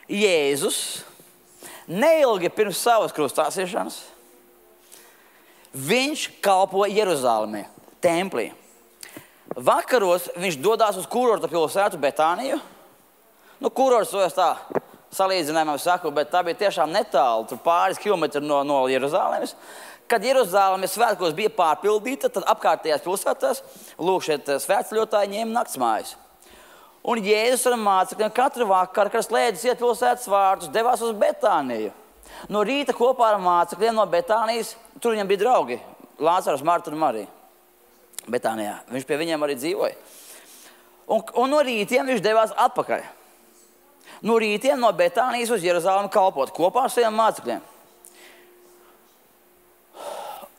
Jēzus neilgi pirms savas krustāsiešanas viņš kalpo Jeruzālemē, templī. Vakaros viņš dodās uz kurorta pilsētu Betāniju. Nu, kurorts to es tā salīdzinājumam saku, bet tā bija tiešām netālu, tur pāris kilometri no Jeruzālemes. Kad Jeruzālemes svētkos bija pārpildīta, tad apkārtējās pilsētās lūkšiet svētceļotāji ņēma naktsmājas. Un Jēzus ar mācekļiem katru vakaru, kad slēdzas iet pilsētas vārtus, devās uz Betāniju. No rīta kopā ar mācekļiem no Betānijas, tur viņam bija draugi, Lācars, Marta un Marija. Betānijā. Viņš pie viņiem arī dzīvoja. Un no rītiem viņš devās atpakaļ. No rītiem no Betānijas uz Jeruzalemi kalpot kopā ar saviem mācekļiem.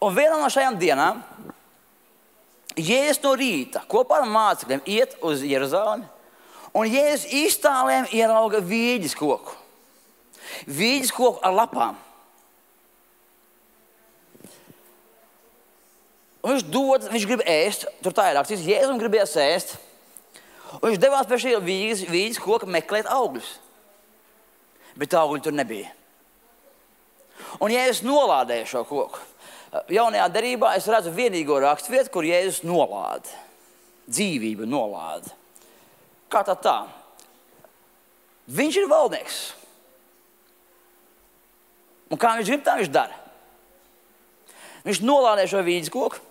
Un vienā no šajām dienām Jēzus no rīta kopā ar mācekļiem iet uz Jeruzalemi, un Jēzus iztālēm ierauga vīģes koku. Vīģes koku ar lapām. Un viņš grib ēst, tur tā ir rakstīts, Jēzum gribējās ēst. Un viņš devās pie šī vīģes koka meklēt augļus. Bet augļi tur nebija. Un Jēzus nolādēja šo koku. Jaunajā derībā es redzu vienīgo raksturvietu, kur Jēzus nolāda. Dzīvību nolāda. Kā tā? Viņš ir valdnieks. Un kā viņš grib, tā viņš dara. Viņš nolādē šo vīģes koku.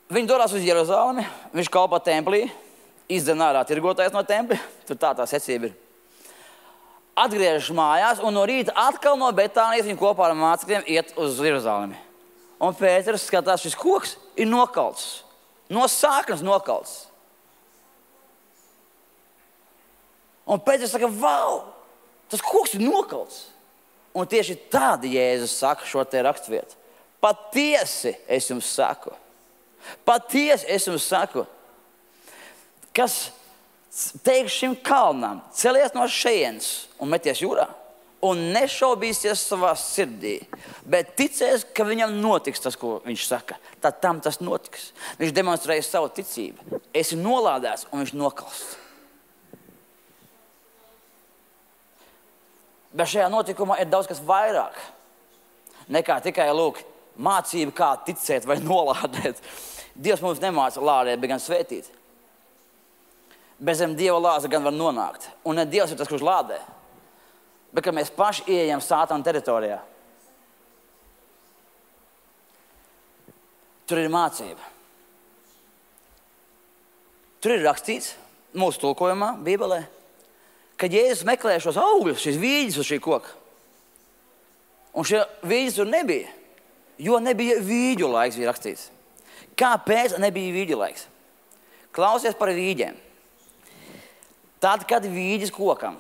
Viņš dodas uz Jeruzalemi, viņš kalpo templī, izdzen ārā tirgotājs no tempļa. Tur tā secība ir. Atgriežas mājās, un no rīta atkal no Betānijas viņa kopā ar mācekļiem iet uz Jeruzalemi. Un Pēters skatās, šis koks ir nokalts. No sāknes nokalts. Un Pēters saka, vau, tas koks ir nokalts. Un tieši tādi Jēzus saka šo te raksturvietu. Patiesi es jums saku. Patiesi es jums saku. Kas teiks šim kalnam, celies no šejienes un meties jūrā, un nešaubīsies savā sirdī, bet ticēs, ka viņam notiks tas, ko viņš saka. Tad tam tas notiks. Viņš demonstrēja savu ticību. Esi nolādēts, un viņš nokalst. Bet šajā notikumā ir daudz kas vairāk nekā tikai mācība, kā ticēt vai nolādēt. Dievs mums nemāca lādēt, bet gan svētīt. Bez zem Dieva lāza gan var nonākt. Un ne Dievs ir tas, kurš lādē, bet ka mēs paši ieejam Sātana teritorijā. Tur ir mācība. Tur ir rakstīts mūsu tulkojumā, Bībelē, ka Jēzus meklē šos augļus, šīs vīģes uz šī koka. Un šie vīģes tur nebija, jo nebija vīģu laiks, bija rakstīts. Kāpēc nebija vīģu laiks? Klausies par vīģiem. Tad, kad vīģes kokam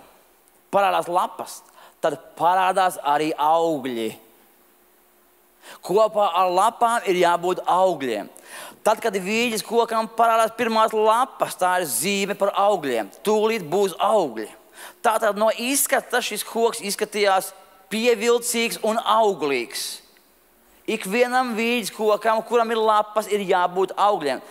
parādās lapas, tad parādās arī augļi. Kopā ar lapām ir jābūt augļiem. Tad, kad vīģes kokam parādās pirmās lapas, tā ir zīme par augļiem. Tūlīt būs augļi. Tātad no izskata šis koks izskatījās pievilcīgs un auglīgs. Ikvienam vīģes kokam, kuram ir lapas, ir jābūt augļiem.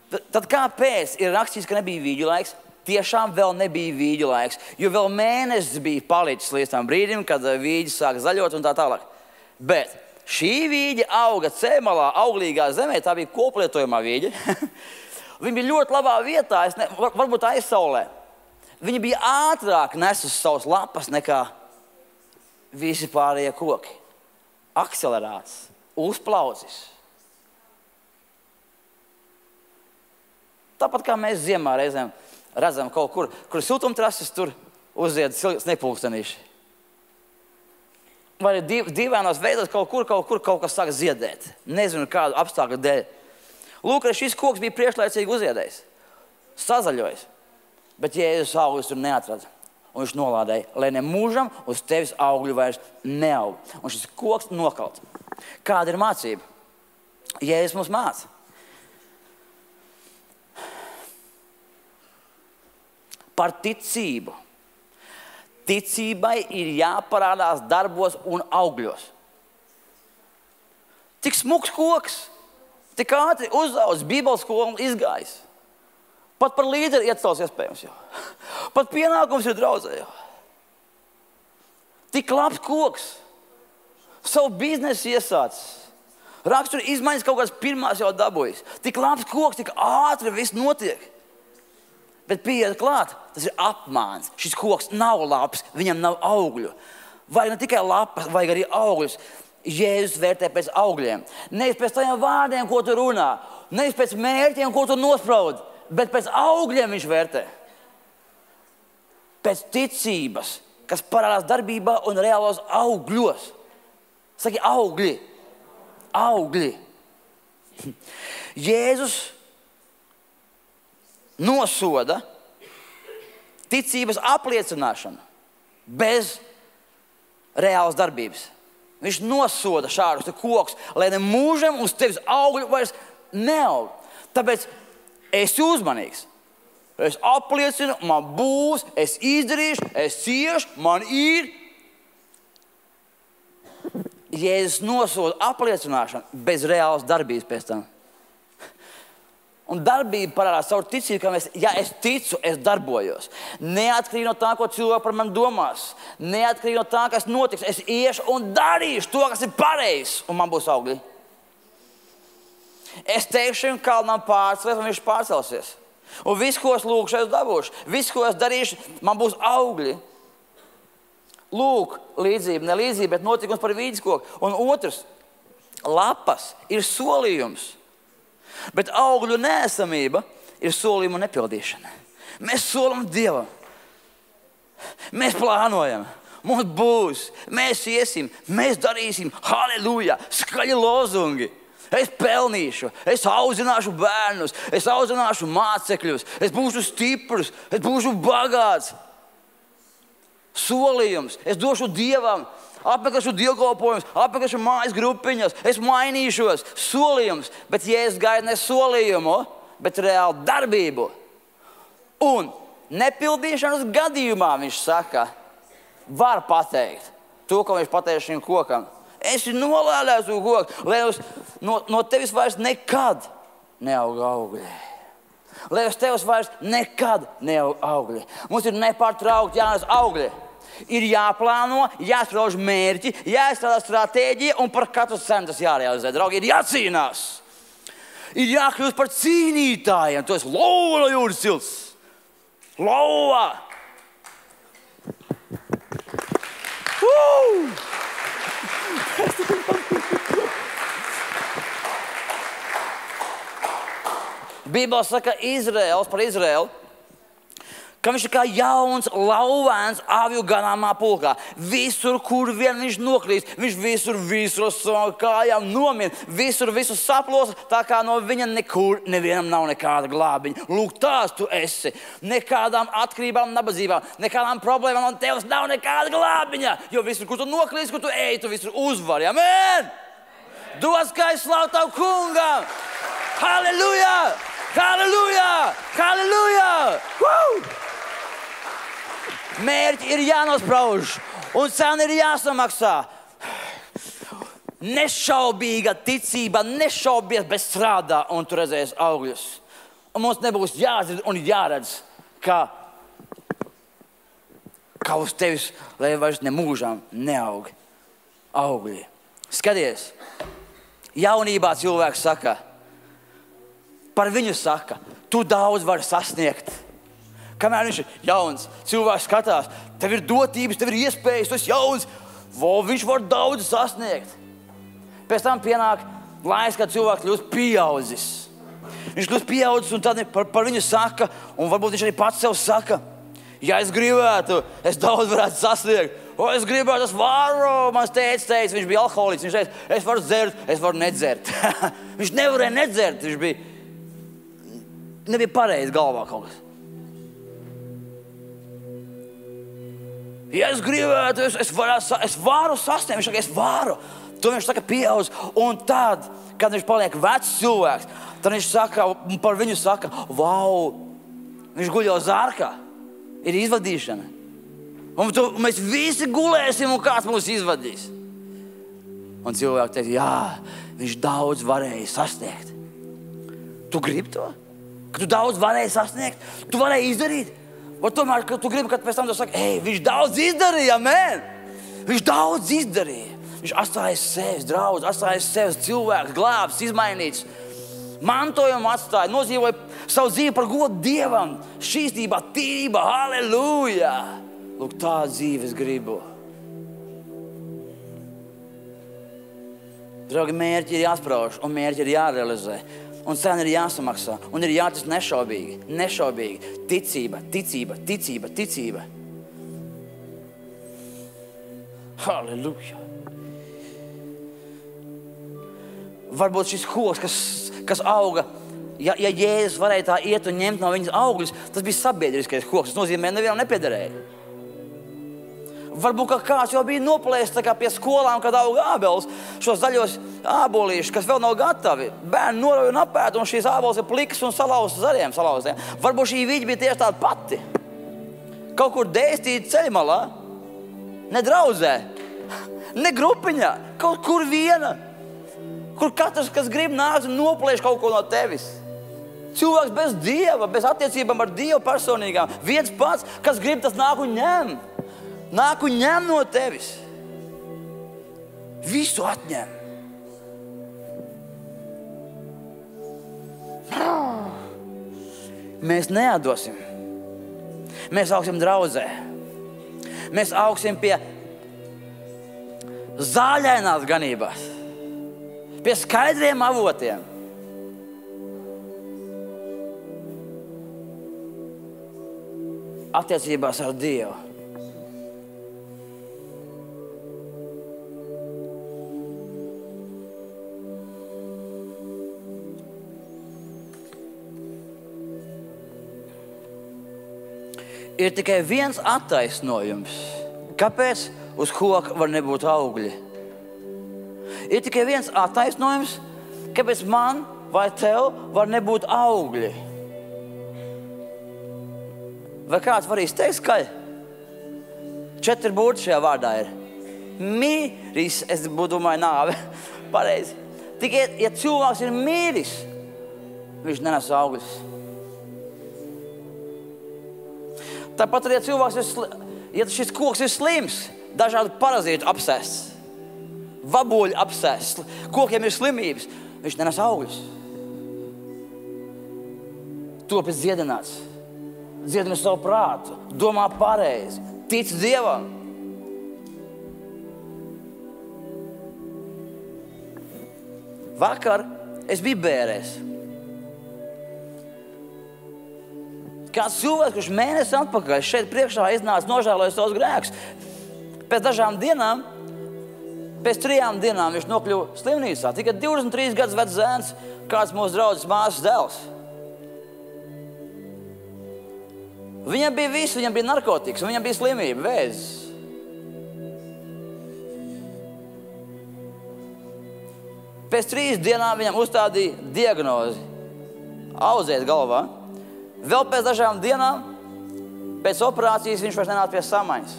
Tad kāpēc ir rakstīts, ka nebija vīģu laiks? Tiešām vēl nebija vīģu laiks, jo vēl mēnesis bija palicis līdz tam brīdim, kad vīģis sāka zaļot un tā tālāk. Bet šī vīģe auga cēmalā, auglīgā zemē, tā bija koplietojumā vīģe. Viņa bija ļoti labā vietā, varbūt aizsaulē. Viņa bija ātrāk nesus savas lapas nekā visi pārējie koki. Akcelerāts, uzplaucis. Tāpat kā mēs ziemā reizēm redzam kaut kur siltumtrases, tur uzzied snepulkstenīši. Vai dīvainos veidos kaut kas sāk ziedēt. Nezinu, kādu apstākļu dēļ. Lūk, šis koks bija priekšlaicīgi uzziedējis. Sazaļojis. Bet Jēzus augļus tur neatrada. Un viņš nolādēja, lai ne mūžam uz tevis augļu vairs neaug. Un šis koks nokalt. Kāda ir mācība? Jēzus mums māca. Par ticību. Ticībai ir jāparādās darbos un augļos. Tik smuks koks, tik ātri uzaugs, Bībeles skolu izgājis. Pat par līderi iecels iespējams jau. Pat pienākums ir draudzē jau. Tik labs koks, savu biznesu iesācis. Rakstura izmaiņas kaut kādas pirmās jau dabūjis. Tik labs koks, tik ātri viss notiek. Bet pieiet klāt, tas ir apmāns. Šis koks nav labs, viņam nav augļu. Vajag ne tikai lapas, vajag arī augļus. Jēzus vērtē pēc augļiem. Nevis pēc tajiem vārdiem, ko tu runā. Nevis pēc mērķiem, ko tu nospraudi. Bet pēc augļiem viņš vērtē. Pēc ticības, kas parādās darbībā un reālos augļos. Saki augļi. Augļi. Jēzus nosoda ticības apliecināšanu bez reālas darbības. Viņš nosoda šādus kokus, lai ne mūžam uz tevis augļi vairs neaug. Tāpēc esi uzmanīgs. Es apliecinu, man būs, es izdarīšu, es ciešu, man ir. Jēzus nosoda apliecināšanu bez reālas darbības pēc tam. Un darbība parādās caur ticību, ka ja es ticu, es darbojos. Neatkarīgi no tā, ko cilvēki par mani domās. Neatkarīgi no tā, kas notiks. Es iešu un darīšu to, kas ir pareizs, un man būs augļi. Es teikšu šim kalnam pārcelies, un viņš pārcelsies. Un viss, ko es lūgšu, es dabūšu. Viss, ko es darīšu, man būs augļi. Lūk, līdzība, ne līdzība, bet notikums par vīģeskoku. Un otrs, lapas ir solījums. Bet augļu neesamība ir solījuma nepildīšana. Mēs solam Dievam. Mēs plānojam. Mums būs. Mēs iesim. Mēs darīsim. Halleluja! Skaļi lozungi. Es pelnīšu. Es audzināšu bērnus. Es audzināšu mācekļus. Es būšu stiprs. Es būšu bagāts. Solījums. Es došu Dievam. Apmeklēšu dievkalpojumus, apmeklēšu mājas grupiņas, es mainīšos. Solījums, bet Jēzus gaida ne solījumu, bet reāli darbību. Un nepildīšanas gadījumā viņš saka, var pateikt to, ko viņš pateica šim kokam. Es nolēlēju to koku, lai no tevis vairs nekad neaug augļi. Lai uz tevis vairs nekad neaug augļi. Mums ir nepārtraukti jānes augļi. Ir jāplāno, jāsprauž mērķi, jāizstrādā stratēģija un par katru cenu tas jārealizē. Draugi, ir jācīnās. Ir jākļūst par cīnītājiem. Tu esi lauva jūras cilts. Lauva! Bībelē saka Izraels par Izraelu, ka viņš ir kā jauns, lauvēns avju ganāmā pulkā. Visur, kur vien viņš nokrīt, viņš visur savām kājām nomien, visur saplosa, tā kā no viņa nekur nevienam nav nekāda glābiņa. Lūk, tās tu esi. Nekādām atkarībām, nabadzībām, nekādām problēmām, un tev nav nekāda glābiņa. Jo visur, kur tu nokrīt, kur tu ej, tu visur uzvari. Amen! Dod skaļu slavu tavu kungam! Halleluja! Halleluja! Halleluja! Woo! Mērķi ir jānosprauž, un cena ir jāsamaksā. Nešaubīga ticība, nešaubies, bet strādā, un tu redzēsi augļus. Un mums nebūs jādzird un jāredz, ka uz tevis, lai vairs nemūžām neaug augļi. Skaties, jaunībā cilvēks saka, par viņu saka, tu daudz vari sasniegt. Kamēr viņš ir jauns, cilvēks skatās, tev ir dotības, tev ir iespējas, tu esi jauns, viņš var daudz sasniegt. Pēc tam pienāk laiks, kad cilvēks kļūst pieaudzis. Viņš kļūst pieaudzis un tad par viņu saka, un varbūt viņš arī pats sev saka, ja es gribētu, es daudz varētu sasniegt. O, es gribētu, es varu, mans tētis teica, viņš bija alkoholiķis, viņš teica, es varu dzert, es varu nedzert. Viņš nevarēja nedzert, nebija pareizi galvā kaut kas. Ja es gribētu, es varu sasniegt. Viņš saka, es varu. To viņš saka pieaudz. Un tad, kad viņš paliek vecs cilvēks, tad viņš saka, par viņu saka, vau, viņš guļ uz ārkā. Ir izvadīšana. Un mēs visi gulēsim, un kāds mūs izvadīs. Un cilvēki teica, jā, viņš daudz varēja sasniegt. Tu gribi to? Ka tu daudz varēji sasniegt? Tu varēji izdarīt? Vai tomēr, ka tu gribi, kad pēc tam tu saki, viņš daudz izdarīja, amen. Viņš daudz izdarīja. Viņš atstāja sevis draudz, atstāja sevis cilvēks, glābs, izmainīts. Mantojumu atstāja, nozīvoja savu dzīvi par godu Dievam. Šķīstībā, tīrībā, halleluja. Lūk, tā dzīve es gribu. Draugi, mērķi ir jāsprauž un mērķi ir jārealizē. Un cena ir jāsamaksā, un ir jātic nešaubīgi. Ticība. Halleluja. Varbūt šis koks, kas auga, ja Jēzus varēja tā iet un ņemt no viņas augļus, tas bija sabiedriskais koks. Tas nozīmē, nevienam nepiederēja. Varbūt kāds jau bija noplēsts tā kā pie skolām, kad auga ābeles, šos zaļos ābolīšus, kas vēl nav gatavi. Bērni norauj un apēd, un šīs ābeles ir plikas un salauztas zariem. Varbūt šī viļņa bija tieši tāda pati. Kaut kur dēstīt ceļmalā, ne draudzē, ne grupiņā, kaut kur viena, kur katrs, kas grib nākt un noplēš kaut ko no tevis. Cilvēks bez Dieva, bez attiecībām ar Dievu personīgām. Viens pats, kas grib, tas nāk un ņem. Nāk un ņem no tevis. Visu atņem. Mēs neatdosim. Mēs augsim draudzē. Mēs augsim pie zāļainās ganībās. Pie skaidriem avotiem. Attiecībās ar Dievu. Ir tikai viens attaisnojums, kāpēc uz koka var nebūt augļi. Ir tikai viens attaisnojums, kāpēc man vai tev var nebūt augļi. Vai kāds var izteikt skaļi? 4 burti šajā vārdā ir. Mīris, es domāju, nāve. Pareizi. Tikai, ja cilvēks ir mīris, viņš nenes augļus. Tāpat arī, ja cilvēks ja šis koks ir slims, dažādu parazītu apsēsts, vaboļu apsēsts, kokiem ir slimības, viņš nenes augļus. Top ir dziedināts. Dziedini savu prātu, domā pareizi, tic Dievam. Vakar es biju bērēs. Kāds cilvēks, kurš mēnesi atpakaļ šeit priekšā iznāca nožēloja savus grēkus. Pēc dažām dienām, pēc 3 dienām viņš nokļuva slimnīcā. Tikai 23 gadus vecs zēns, kāds mūsu draudzes māsas dēls. Viņam bija viss, viņam bija narkotikas, viņam bija slimība, vēzis. Pēc 3 dienām viņam uzstādīja diagnozi. Auziet galvā. Vēl pēc dažām dienām, pēc operācijas viņš vairs nenāca pie samaņas.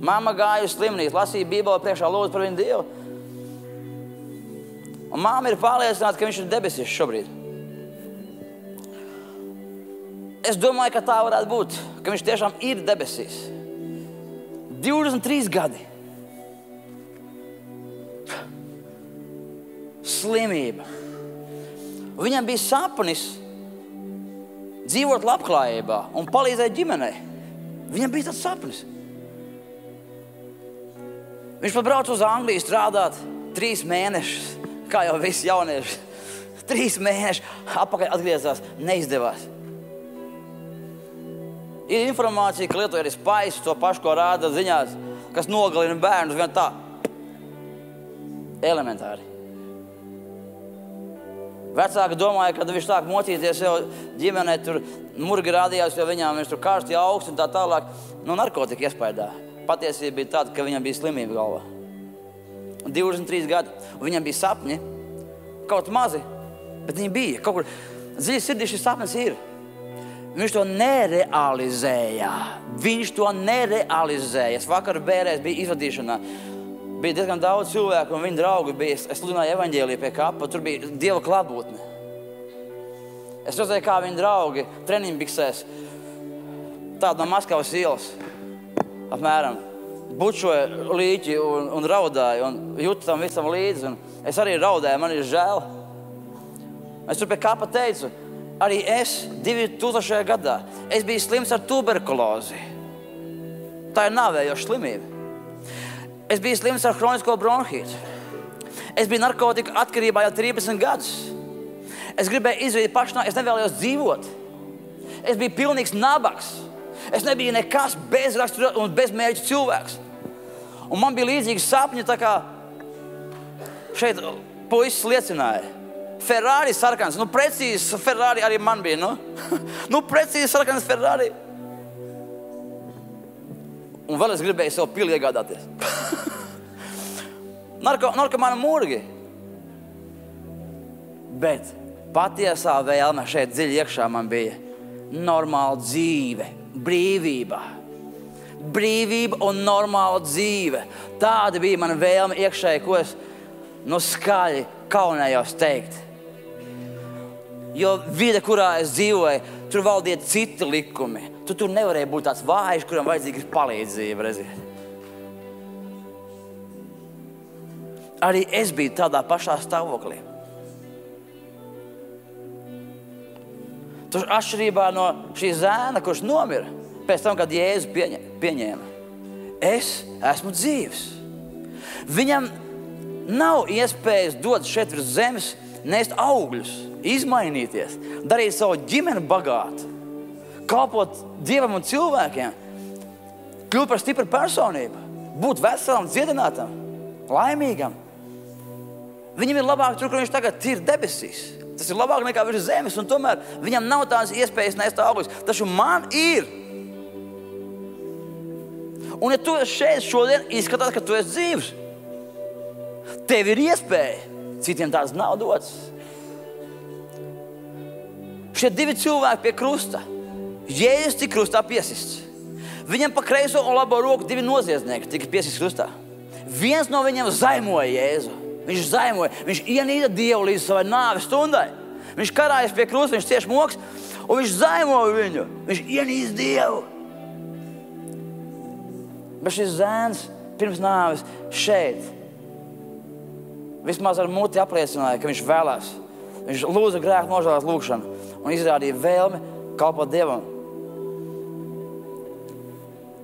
Mamma gāja uz slimnīcu, lasīja Bībeli priekšā, lūdzu par viņu Dievu. Un mamma ir pārliecināta, ka viņš ir debesīs šobrīd. Es domāju, ka tā varētu būt, ka viņš tiešām ir debesīs. 23 gadi. Slimība. Viņam bija sapnis dzīvot labklājībā un palīdzēt ģimenei. Viņam bija tāds sapnis. Viņš pat brauca uz Angliju strādāt 3 mēnešus, kā jau visi jaunieši. 3 mēneši atpakaļ atgriezās, neizdevās. Ir informācija, ka lietoja arī spaisu, to pašu, ko rāda ziņās, kas nogalina bērnus vien tā. Elementāri. Vecāki domāja, kad viņš sāk mocīties jau ģimenē, tur murgi rādījās, jo viņš tur karsti augsts un tā tālāk. Narkotika iespaidā. Patiesība bija tāda, ka viņam bija slimība galvā. 23 gadi. Un viņam bija sapņi, kaut mazi, bet viņi bija. Kaut kur dziļi sirdī šis sapnis ir. Viņš to nerealizēja. Es vakar bērēs biju izvadīšanā. Bija diezgan daudz cilvēku un viņa draugi bija. Es sludināju evaņģēliju pie kapa, tur bija Dieva klātbūtne. Es redzēju, kā viņa draugi treniņbiksēs, tādu no Maskavas ielas, apmēram, bučoja līķi un raudāja un jūtu tam visam līdzi. Un es arī raudāju, man ir žēl. Es tur pie kapa teicu, arī es 2000. gadā, es biju slims ar tuberkulozi. Tā ir nāvējoša slimība. Es biju slims ar hronisko bronhītu. Es biju narkotika atkarībā jau 13 gadus. Es gribēju izdarīt pašnāvību, es nevēlējos dzīvot. Es biju pilnīgs nabaks. Es nebiju nekas bezrakstura un bezmērķa cilvēks. Un man bija līdzīgi sapņi, tā kā šeit puisis liecināja. Ferrari sarkans, precīzi Ferrari arī man bija, precīzi sarkans Ferrari. Un vēl es gribēju savu pili iegādāties. Narkomāna murgi. Bet patiesā vēlme šeit dziļi iekšā man bija normāla dzīve, brīvība. Brīvība un normāla dzīve. Tāda bija mana vēlme iekšēji, ko es skaļi kaunējos teikt. Jo vide, kurā es dzīvoju, tur valdīja citi likumi. Tu tur nevarēja būt tāds vājš, kuram vajadzīga ir palīdzība, redziet. Arī es biju tādā pašā stāvoklī. Taču atšķirībā no šī zēna, kurš nomira, pēc tam, kad Jēzu pieņēma, es esmu dzīvs. Viņam nav iespējas dot šeit virs zemes, nest augļus, izmainīties, darīt savu ģimeni bagātu, kalpot Dievam un cilvēkiem, kļūt par stipru personību, būt veselam, dziedinātam, laimīgam. Viņam ir labāk tur, kur viņš tagad ir debesīs. Tas ir labāk nekā virs zemes, un tomēr viņam nav tādas iespējas nest augļus. Taču man ir. Un ja tu esi šeit šodien, izskatās, ka tu esi dzīvs. Tev ir iespēja, citiem tāds nav dots. Šie divi cilvēki pie krusta. Jēzus tika krustā piesists. Viņam pa kreiso un labo roku divi noziedznieki tika piesists krustā. Viens no viņiem zaimoja Jēzu. Viņš zaimoja, viņš ienīda Dievu līdz savai nāves stundai. Viņš karājas pie krusta, viņš cieš moks, un viņš zaimoja viņu. Viņš ienīda Dievu. Bet šis zēns pirms nāves šeit vismaz ar muti apliecināja, ka viņš vēlās. Viņš lūdza grēku nožēlas lūgšanu un izrādīja vēlmi kalpot Dievam.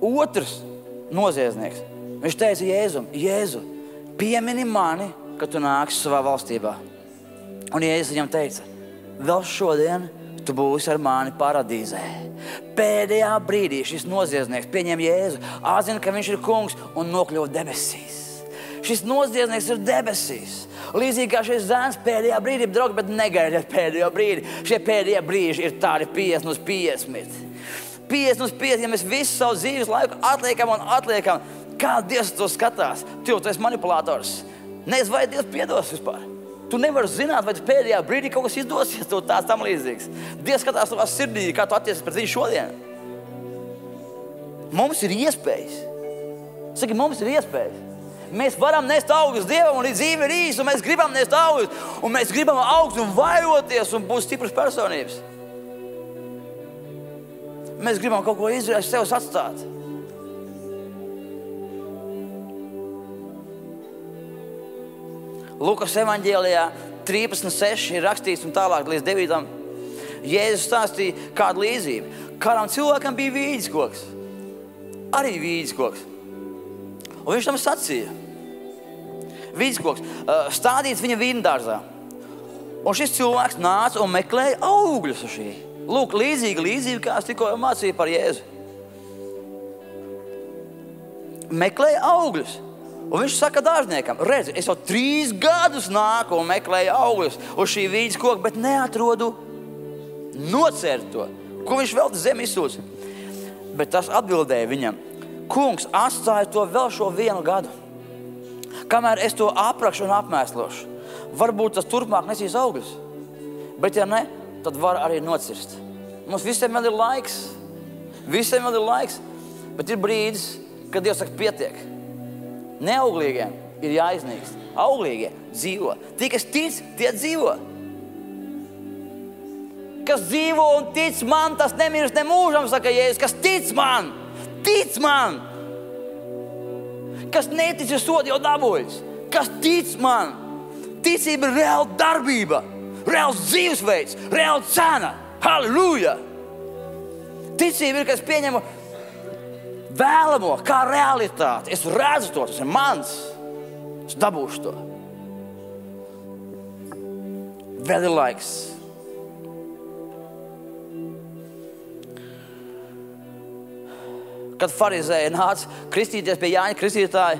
Otrs noziedznieks. Viņš teica Jēzum, Jēzu, piemini mani, kad tu nāksi savā valstībā. Un Jēzus viņam teica, vēl šodien tu būsi ar mani paradīzē. Pēdējā brīdī šis noziedznieks pieņem Jēzu, atzina, ka viņš ir kungs un nokļuva debesīs. Šis noziedznieks ir debesīs. Līdzīgi kā šis zēns pēdējā brīdī, draugi, bet negaidiet pēdējo brīdi. Šie pēdējie brīži ir tādi 50 uz 50. 50 uz 50, ja mēs visu savu dzīves laiku atliekam, kā Dievs to skatās? Tu esi manipulators. Nezinu, vai Dievs piedos vispār. Tu nevari zināt, vai pēdējā brīdī kaut kas izdosies, tu tāds tam līdzīgs. Dievs skatās tavā sirdī, kā tu attiecies pret viņu šodien. Mums ir iespējas. Saki, mums ir iespējas. Mēs varam nest augļus Dievam, un dzīve ir īsa, un mēs gribam nest augļus, un mēs gribam augt un vairoties un būt stipras personības. Mēs gribam kaut ko izdarīt, sev atstāt. Lukas evaņģēlijā 13:6 ir rakstīts un tālāk līdz 9. Jēzus stāstīja kādu līdzību. Kādam cilvēkam bija vīģeskoks. Arī vīģeskoks. Un viņš tam sacīja. Vīģeskoks stādīts viņa vīndārzā. Un šis cilvēks nāca un meklēja augļus uz šī. Lūk, līdzīga, kā es tikko mācīju par Jēzu. Meklēja augļus. Un viņš saka dārzniekam, redzi, es jau 3 gadus nāku un meklēju augļus uz šī vīģeskoka, bet neatrodu nocērt to. Ko viņš vēl zem izsūdz? Bet tas atbildēja viņam, kungs, atstāja to vēl šo 1 gadu. Kamēr es to aprakšu un apmēslošu, varbūt tas turpmāk nesīs augļus. Bet ja ne, tad var arī nocirst. Mums visiem vēl ir laiks. Visiem vēl ir laiks. Bet ir brīdis, kad Dievs saka, pietiek. Neauglīgiem ir jāiznīkst. Auglīgie dzīvo. Tie, kas tic, tie dzīvo. Kas dzīvo un tic man, tas nemirst ne mūžam, saka Jēzus. Kas tic man, tic man. Kas netic, ir sodi jau dabūjis. Kas tic man, ticība ir reāla darbība, reāls dzīvesveids, reāla cena. Halleluja! Ticība ir, ka es pieņemu vēlamo, kā realitāti. Es redzu to, tas ir mans. Es dabūšu to. Vēl ir laiks. Kad farizēji nāca kristīties pie Jāņa Kristītāja,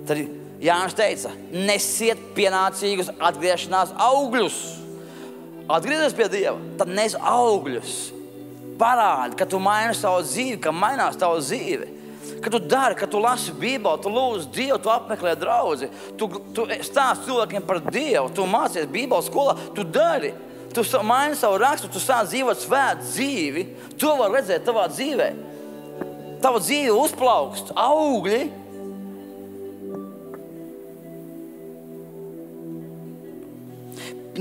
tad Jānis teica, nesiet pienācīgus atgriešanās augļus. Atgriezies pie Dieva, tad nes augļus. Parādi, ka tu maini savu dzīvi, ka mainās tavu dzīvi. Kad tu dari, kad tu lasi Bībeli, tu lūdz Dievu, tu apmeklē draudzi, tu stāsti cilvēkiem par Dievu, tu mācies Bībeles skolā, tu dari. Tu maini savu rakstu, tu sāc dzīvot svētu dzīvi. To var redzēt tavā dzīvē. Tava dzīve uzplaukst, augļi.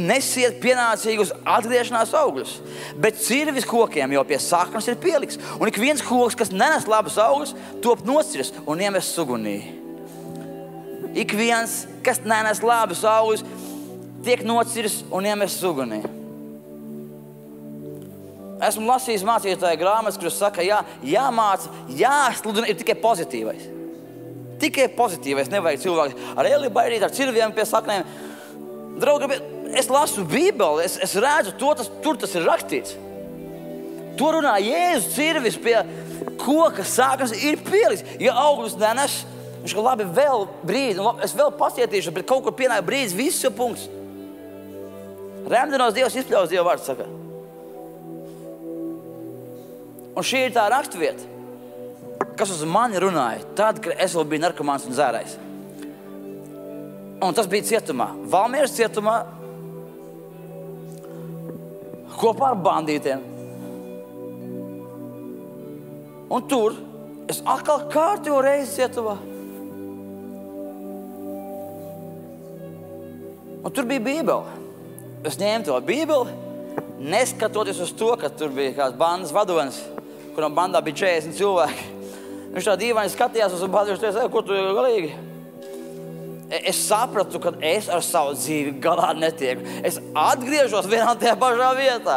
Nesiet pienācīgus atgriešanās augļus, bet cirvis kokiem jau pie saknes ir pieliks. Un ik viens koks, kas nenes labus augļus, top nocirs un iemes sugunī. Ik viens, kas nenes labus augļus, tiek nocirs un iemes sugunī. Esmu lasījis mācītāju grāmatas, kuras saka, jāmāca, jāsludina ir tikai pozitīvais. Tikai pozitīvais, nevajag cilvēks ar eli baidīt, ar cirviem pie saknēm. Draugi, es lasu Bībeli, es redzu, tur tas ir rakstīts. Tur runā Jēzus, cirvis pie koka saknes ir pieliks. Ja augļus nenes, viņš ka labi vēl brīdi, es vēl pasietīšu, bet kaut kur pienāk brīdis, viss jau punkts. Remdenos Dievs izpļaus Dieva vārds, saka. Un šī ir tā rakstvieta, kas uz mani runāja tad, kad es vēl biju narkomāns un dzērājs. Un tas bija cietumā, Valmieras cietumā, kopā ar bandītiem. Un tur es atkal kārtējo reizi cietumā. Un tur bija Bībele. Es ņēmu to Bībeli, neskatoties uz to, ka tur bija kāds bandas vadonis, kuram bandā bija 40 cilvēki. Viņš tā dīvaini skatījās uz bāzi, viņš teica, ko tu galīgi? Es sapratu, ka es ar savu dzīvi galā netieku. Es atgriežos vienā tajā pašā vietā.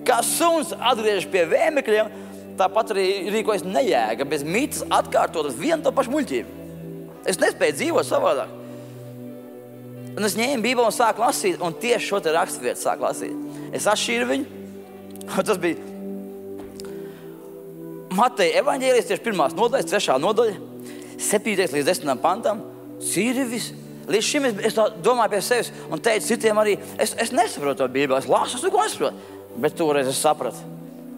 Kā suns atgriežas pie vēmekļiem, tāpat arī rīkojas nejēga, bez mītas atkārtot vienu to pašu muļķību. Es nespēju dzīvot savādāk. Un es ņēmu Bībeli un sāku lasīt, un tieši šo te rakstvietu sāku lasīt. Es atšķīru viņu, un tas bija Mateja evaņģēlijas, tieši 1. nodaļa, 3. nodaļa, 7. līdz 10. pantam, cirvis. Līdz šim es domāju pie sevis un teicu citiem arī, es nesaprotu to Bībeli, es lasu, es neko nesaprotu. Bet toreiz es sapratu.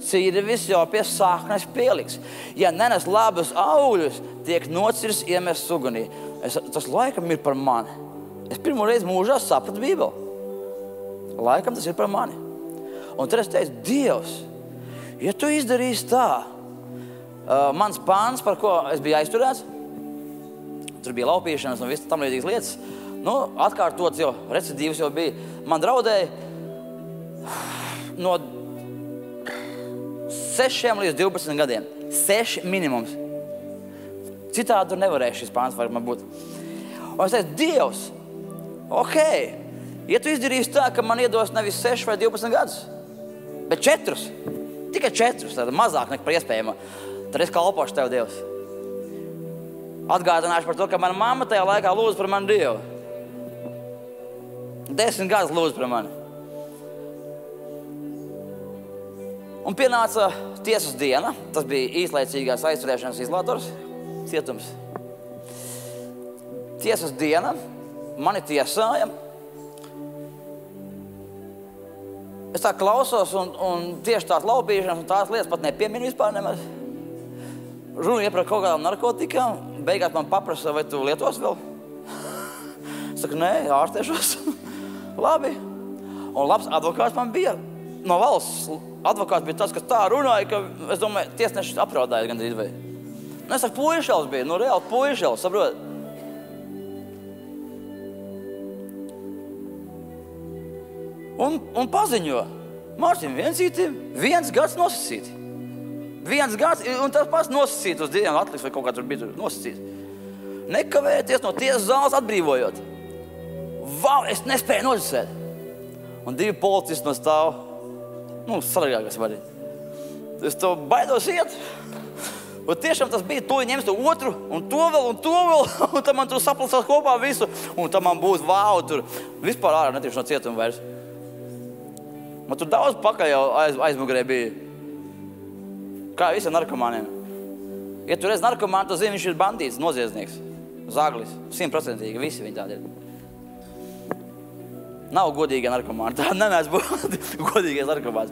Cirvis jau pie saknes pieliks. Ja nenes labus augļus, tiek nocirs iemes sugunī. Tas laikam ir par mani. Es pirmo reizi mūžā sapratu Bībeli. Laikam tas ir par mani. Un tad es teicu, Dievs, ja tu izdarīsi tā, mans pāns, par ko es biju aizturēts, tur bija laupīšanas un viss tam līdzīgas lietas, atkārtots jau, recidīvs jau bija. Man draudēja no 6 līdz 12 gadiem. 6 minimums. Citādi tur nevarēja šis pāns var man būt. Un es teicu, Dievs, ok, ja tu izdarīsi tā, ka man iedos nevis 6 vai 12 gadus, bet 4, tikai 4, tāda mazāk nekā par iespējamo, tad es kalpošu Tev, Dievs. Atgādināšu par to, ka mana mamma tajā laikā lūdza par mani Dievu. 10 gadus lūdza par mani. Un pienāca tiesas diena, tas bija īslaicīgās aizturēšanas izolātors, cietums. Tiesas diena, mani tiesāja. Es tā klausos un tieši tās laupīšanas un tās lietas pat nepieminu vispār nemaz. Runa par kaut kādām narkotikām, beigās man paprasa, vai tu lietos vēl? Saku, nē, ārstēšos. Labi. Un labs advokāts man bija. No valsts advokāts bija tas, kas tā runāja, ka, es domāju, tiesneši apraudāja gandrīz vai. Es saku, puišels bija, reāli puišels, saprot. Un paziņo, Mārtiņ, 1 gads nosacīti. 1 gads, un tas pats nosacīt uz 2 atliks, vai kaut kā tur bija nosacīt. Nekavēties no tiesas zāles atbrīvojot. Vau, es nespēju noticēt. Un 2 policisti no stāv, sargā, kas var. Es to baidos iet. Un tiešām tas bija, to ņems to otru, un to vēl, un tad man tur saplasās kopā visu, un tad man būs vau, tur vispār ārā netīšu no cietuma vairs. Man tur daudz pakaļ jau aizmugurē bija. Kā visiem narkomāniem. Ja tu redz narkomānu, tu zini, viņš ir bandīts, noziedznieks, zaglis, 100%, visi viņi tādi ir. Nav godīgie narkomāni, tā nemēs būt godīgais narkomāns.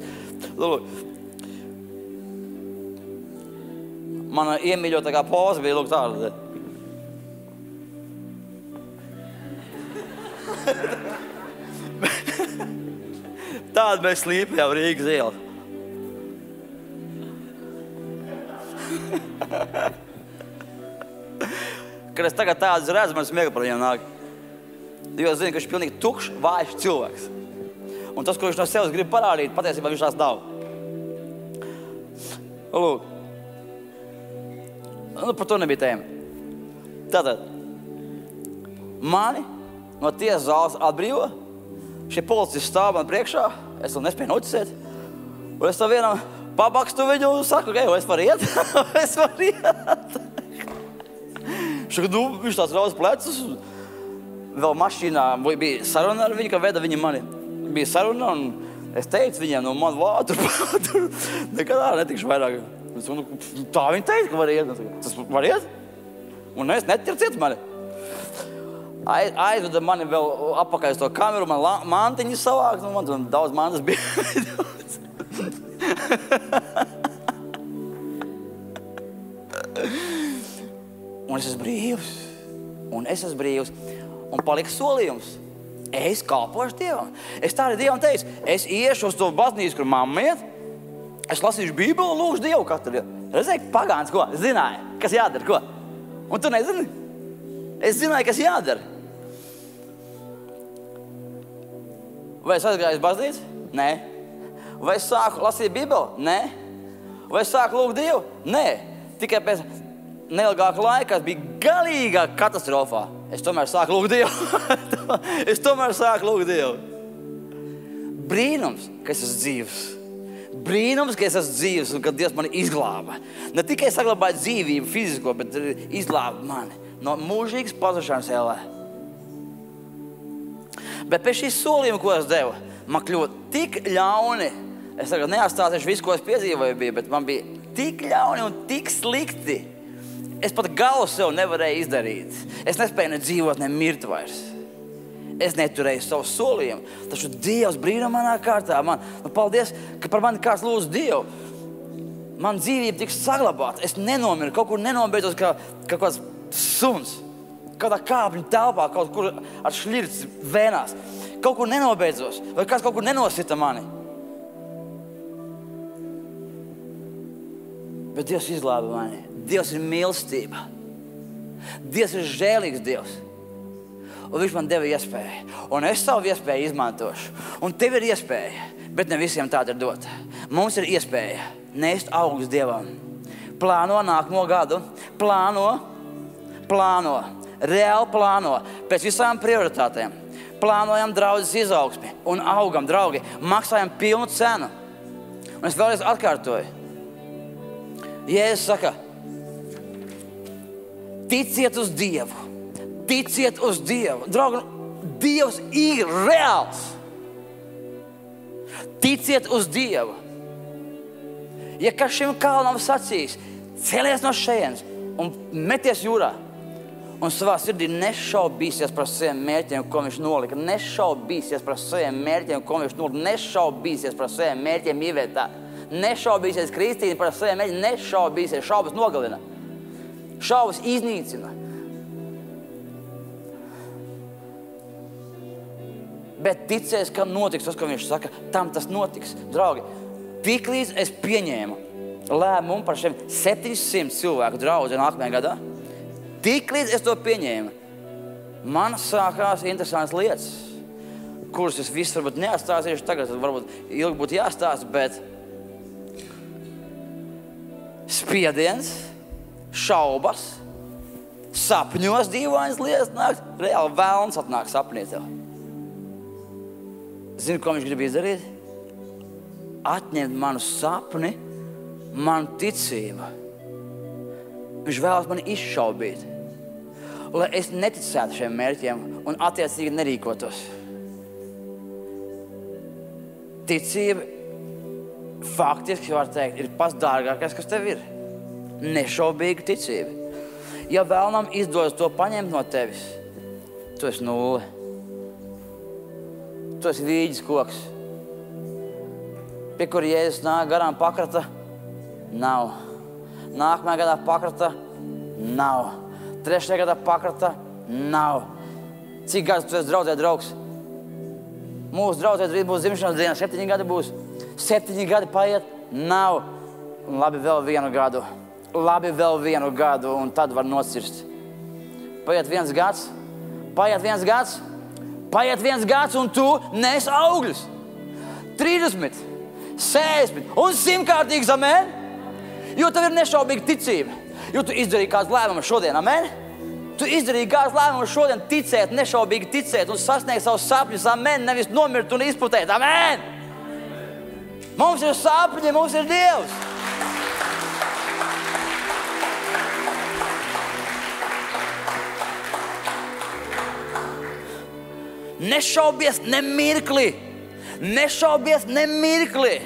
Mana iemīļotākā poza bija, lūk, tāda. Tāda mēs slīpējām Rīgas ielu. Kad es tagad tādus redzu, man smiega par viņiem nāk. Jo es zinu, ka viņš ir pilnīgi tukšs, vājš cilvēks. Un tas, ko viņš no sevis grib parādīt, patiesībā viņš tās nav. Lūk. Nu, par to nebija tēma. Tātad, mani no tiesas zāles atbrīvo. Šie policisti stāv man priekšā. Es vēl nespēju noticēt. Un es tam vienam pabakstu viņu un saku, ka es varu iet. Es varu iet. Viņš tāds rauz plecus. Vēl mašīnā bija saruna ar viņu, ka veda viņa mani. Bija saruna un es teicu viņiem, no man vātu, nekad netikšu vairāk. Tā viņa teica, ka var iet. Tas var iet? Un es netirciet mani. Aizveda mani vēl apakaļ uz to kameru, man mantiņu savākt, un man daudz mantas bija. Un es esmu brīvs. Un palika solījums. Es kalpošu Dievam. Es tā arī Dievam teicu, es iešu uz to baznīcu, kur mamma iet. Es lasīšu Bībeli un lūkšu Dievu katru dienu. Redzēji, pagāns, ko? Es zināju, kas jādara, ko? Un tu nezini? Es zināju, kas jādara. Vai es aizgāju uz baznīcu? Nē. Vai es sāku lasīt Bībeli? Nē. Vai es sāku lūgt Dievu? Nē. Tikai pēc neilgāka laika es biju galīgā katastrofā. Es tomēr sāku lūgt Dievu. Brīnums, ka es esmu dzīvs. Brīnums, ka es esmu dzīvs un ka Dievs mani izglāba. Ne tikai saglabāja dzīvību fizisko, bet izglāba mani no mūžīgas pazušanas ellē. Bet pēc šīs solījuma, ko es devu, man kļūt tik ļauni. Es tagad neatstāstīšu visu, ko es piedzīvoju, bet man bija tik ļauni un tik slikti. Es pat galu sev nevarēju izdarīt. Es nespēju ne dzīvot, ne mirt vairs. Es neturēju savu solījumu. Taču Dievs brīnumainā kārtā paldies, ka par mani kāds lūdz Dievu. Man dzīvība tiks saglabāta. Es nenomiru, kaut kur nenobeidzos kā kāds suns. Kādā kāpņu telpā, kaut kur ar šļirts vēnās. Kaut kur nenobeidzos. Vai kāds kaut kur nenosita mani. Bet Dievs izglāba mani. Dievs ir mīlestība. Dievs ir žēlīgs Dievs. Un viņš man deva iespēju. Un es savu iespēju izmantošu. Un tev ir iespēja, bet ne visiem tāda ir dota. Mums ir iespēja nest augus Dievam. Plāno nākamo gadu. Plāno. Reāli plāno. Pēc visām prioritātēm. Plānojam draudzes izaugsmi. Un augam, draugi. Maksājam pilnu cenu. Un es vēlreiz atkārtoju. Jēzus saka, ticiet uz Dievu. Ticiet uz Dievu. Draugi, Dievs ir reāls. Ticiet uz Dievu. Ja kas šim kalnam sacīs, celies no šejienes un meties jūrā. Un savā sirdī nešaubīsies par saviem mērķiem, ko viņš nolika. Nešaubīsies par saviem mērķiem, ko viņš nolika. Nešaubīsies par saviem mērķiem ievietā. Nešaubīsies Kristīne par saviem mērķiem. Nešaubīsies. Šaubas nogalina. Šaubas iznīcina. Bet ticēs, ka notiks tas, ko viņš saka, tam tas notiks. Draugi, tiklīdz es pieņēmu lēmumu par šiem 700 cilvēku draudzi nākamajā gadā, tiklīdz es to pieņēmu, man sākās interesantas lietas, kuras es visu varbūt neatstāstīšu tagad, varbūt ilgi būtu jāstāsta, bet spiediens, šaubas, sapņos dīvainas lietas nāk, reāli vēlns atnāk sapnī tev. Zini, ko viņš grib izdarīt? Atņemt manu sapni, manu ticību. Viņš vēlas mani izšaubīt, lai es neticētu šiem mērķiem un attiecīgi nerīkotos. Ticība, faktiski var teikt, ir pats dārgākais, kas tev ir. Nešaubīga ticība. Ja vēlnam izdodas to paņemt no tevis, tu esi nulle. Tu esi vīģis koks, pie kur Jēzus nāk garām pakrata. Nav. Nākamajā gadā pakrata? Nav. 3. gadā pakrata? Nav. Cik gadus tu esi draudzē draugs? Mūsu draudzē drīz būs dzimšanas diena, 7 gadi būs. 7 gadi paiet? Nav. Labi, vēl 1 gadu. Labi, vēl 1 gadu, un tad var nocirst. Paiet 1 gads. Paiet 1 gads. Paiet 1 gads, un tu nes augļus. 30, 60 un 100-kārtīgs, amen? Jo tev ir nešaubīga ticība. Jo tu izdarīji kāds lēmumus šodien, amen? Tu izdarīji kāds lēmumus šodien ticēt, nešaubīgi ticēt un sasniegt savus sapņus, amen? Nevis nomirt un izputēt, amen? Mums ir sapņi, mums ir Dievs. Nešaubies nemirkli. Nešaubies nemirkli.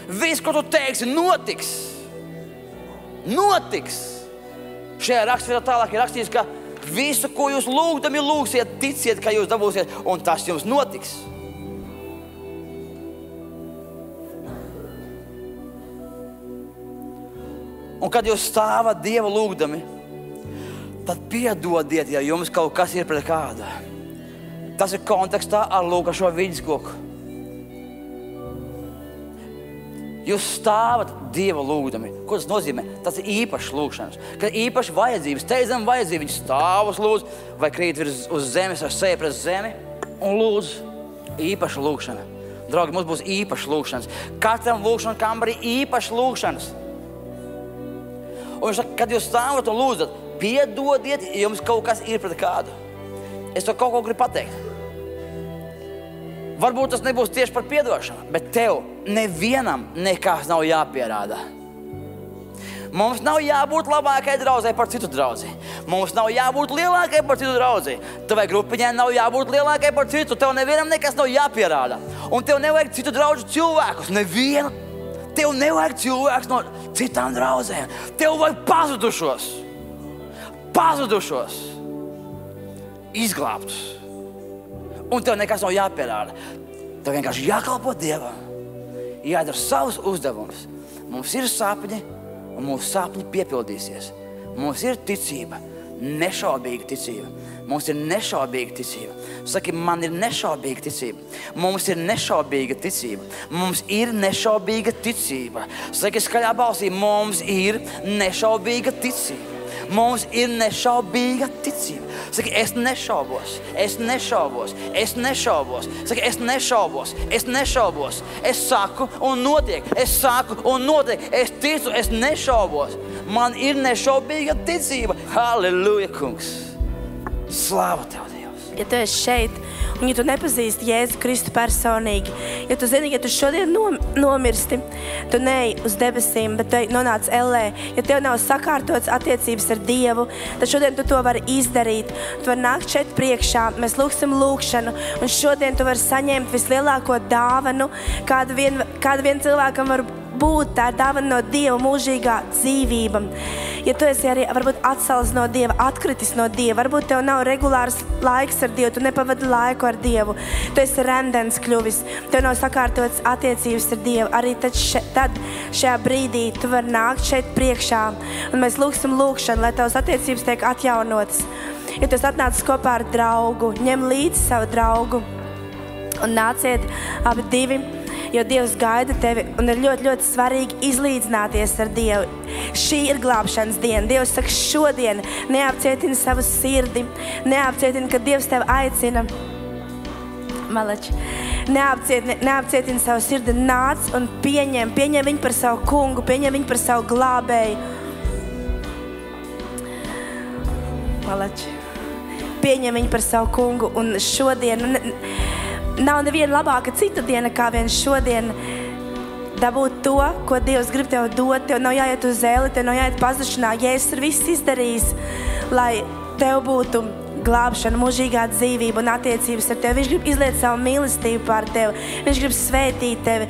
Viss, ko tu teiksi, notiks. Notiks. Šajā rakstvietā tālāk ir rakstīts, ka visu, ko jūs lūgdami lūgsiet, ticiet, ka jūs dabūsiet, un tas jums notiks. Un kad jūs stāvat Dievu lūgdami, tad piedodiet, ja jums kaut kas ir pret kādu. Tas ir kontekstā ar šo viļņkoku. Jūs stāvat Dieva lūgdami. Ko tas nozīmē? Tas ir īpašs lūgšanas. Kad īpaši vajadzības, steidzami vajadzības, viņi stāv uz lūdzu, vai krīt uz zemes, ar seju pret zemi un lūdzu. Īpaša lūgšana. Draugi, mums būs īpašas lūgšanas. Katram lūgšana kambarī īpašas lūgšanas. Un viņš saka, kad jūs stāvat un lūdzat, piedodiet, ja jums kaut kas ir pret kādu. Es to kaut ko gribu pateikt. Varbūt tas nebūs tieši par piedošanu, bet tev nevienam nekas nav jāpierāda. Mums nav jābūt labākai draudzē par citu draudzi. Mums nav jābūt lielākai par citu draudzi. Tavai grupiņai nav jābūt lielākai par citu. Tev nevienam nekas nav jāpierāda. Un tev nevajag citu draudžu cilvēkus. Nevienu. Tev nevajag cilvēkus no citām draudzēm. Tev vajag pazudušos. Pazudušos. Izglābtus. Un tev nekas nav jāpierāda. Tev vienkārši jākalpo Dievam. Jādara savus uzdevumus. Mums ir sapņi, un mūsu sapņi piepildīsies. Mums ir ticība, nešaubīga ticība. Mums ir nešaubīga ticība. Saki, man ir nešaubīga ticība. Mums ir nešaubīga ticība. Mums ir nešaubīga ticība. Saki skaļā balsī, mums ir nešaubīga ticība. Mums ir nešaubīga ticība. Saki, es nešaubos, es nešaubos, es nešaubos. Saki, es nešaubos, es nešaubos. Es saku un notiek, es saku un notiek. Es ticu, es nešaubos. Man ir nešaubīga ticība. Halleluja, kungs. Slāva tev, Dievs. Ja tu esi šeit, un ja tu nepazīsti Jēzu Kristu personīgi, ja tu zini, ja tu šodien nomirsti, tu neej uz debesīm, bet tu nonāc ellē, ja tev nav sakārtots attiecības ar Dievu, tad šodien tu to vari izdarīt. Tu vari nākt šeit priekšā, mēs lūgsim lūgšanu, un šodien tu vari saņemt vislielāko dāvanu, kādu vien cilvēkam var būt. Tā ir dāvana no Dieva, mūžīgā dzīvība. Ja tu esi arī varbūt atsalis no Dieva, atkritis no Dieva, varbūt tev nav regulārs laiks ar Dievu, tu nepavadi laiku ar Dievu, tu esi rendens kļuvis, tev nav sakārtots attiecības ar Dievu, arī tad šajā brīdī tu vari nākt šeit priekšā, un mēs lūgsim lūgšanu, lai tavas attiecības tiek atjaunotas. Ja tu esi atnācis kopā ar draugu, ņem līdzi savu draugu un nāciet abi divi, jo Dievs gaida tevi, un ir ļoti, ļoti svarīgi izlīdzināties ar Dievu. Šī ir glābšanas diena. Dievs saka, šodien neapcietini savu sirdi, neapcietini, kad Dievs tevi aicina. Malači. Neapcietini savu sirdi, nāc un pieņem viņu par savu kungu, pieņem viņu par savu glābēju. Malači. Pieņem viņu par savu kungu, un šodien nav neviena labāka cita diena, kā vien šodien dabūt to, ko Dievs grib tev dot. Tev nav jāiet uz zēli, tev nav jāiet pazušanā. Jēzus ir viss izdarījis, lai tev būtu glābšana, mūžīgā dzīvība un attiecības ar tevi. Viņš grib izliet savu mīlestību pār tevi. Viņš grib svētīt tevi.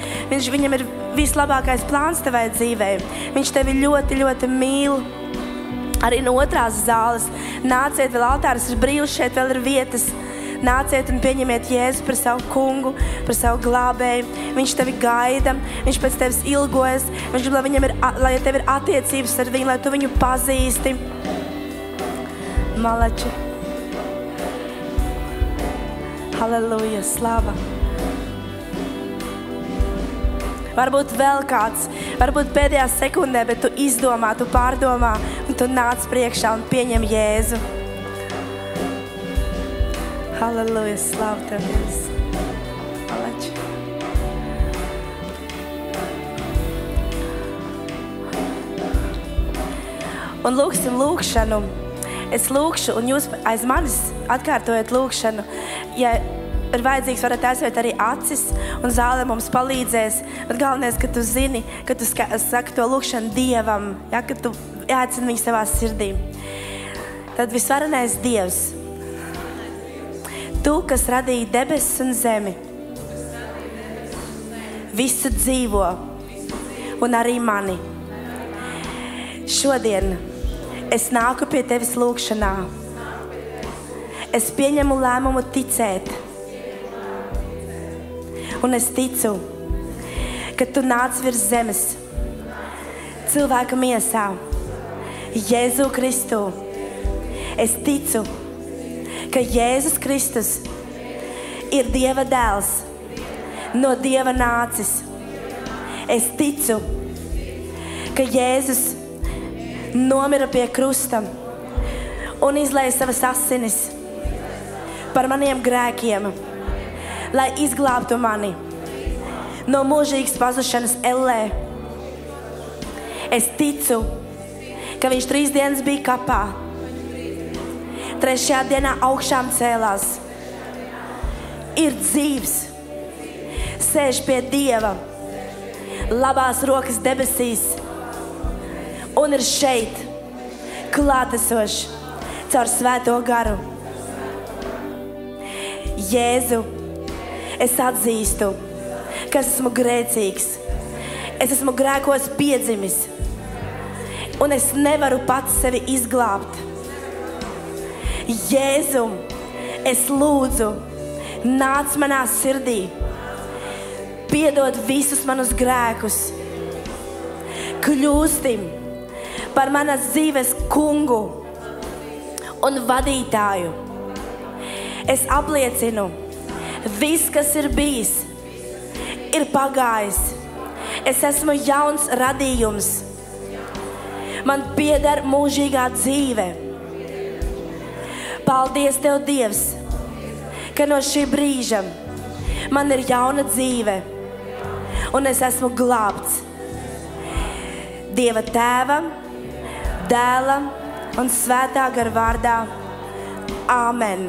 Viņam ir vislabākais plāns tevai dzīvē. Viņš tevi ļoti, ļoti mīl. Arī no otrās zāles. Nāciet, vēl altārs ir brīvs, šeit vēl ir vietas. Nāciet un pieņemiet Jēzu par savu kungu, par savu glābēju. Viņš tevi gaida, viņš pēc tevis ilgojas, viņš grib, lai tev ir attiecības ar viņu, lai tu viņu pazīsti. Malači. Halleluja, slava. Varbūt vēl kāds, varbūt pēdējā sekundē, bet tu izdomā, tu pārdomā un tu nāc priekšā un pieņem Jēzu. Halleluja, slavu tev, Dievs. Malači. Un lūksim lūkšanu. Es lūkšu, un jūs aiz manis atkārtojat lūkšanu. Ja ir vajadzīgs, varat aizvērt arī acis, un zāle mums palīdzēs. Bet galvenais, ka tu zini, ka tu saki to lūkšanu Dievam, ja, ka tu aicini viņu savā sirdī. Tad visvarenais Dievs, tu, kas radīji debesis un zemi, visu dzīvo un arī mani. Šodien es nāku pie tevis lūkšanā. Es pieņemu lēmumu ticēt. Un es ticu, ka tu nāc virs zemes cilvēka miesā, Jēzu Kristu. Es ticu, ka Jēzus Kristus ir Dieva dēls, no Dieva nācis. Es ticu, ka Jēzus nomira pie krusta un izlēja savas asinis par maniem grēkiem, lai izglābtu mani no mūžīgas pazušanas ellē. Es ticu, ka viņš 3 dienas bija kapā, 3. dienā augšām cēlās, ir dzīvs, sēž pie Dieva labās rokas debesīs un ir šeit klātesošs caur Svēto garu. Jēzu, es atzīstu, ka esmu grēcīgs. Es esmu grēkos piedzimis un es nevaru pats sevi izglābt. Jēzu, es lūdzu, nāc manā sirdī, piedod visus manus grēkus, kļūsti par manas dzīves kungu un vadītāju. Es apliecinu, viss, kas ir bijis, ir pagājis. Es esmu jauns radījums. Man pieder mūžīgā dzīve. Paldies Tev, Dievs, ka no šī brīža man ir jauna dzīve un es esmu glābts Dieva Tēva, Dēla un Svētā gara vārdā. Āmen.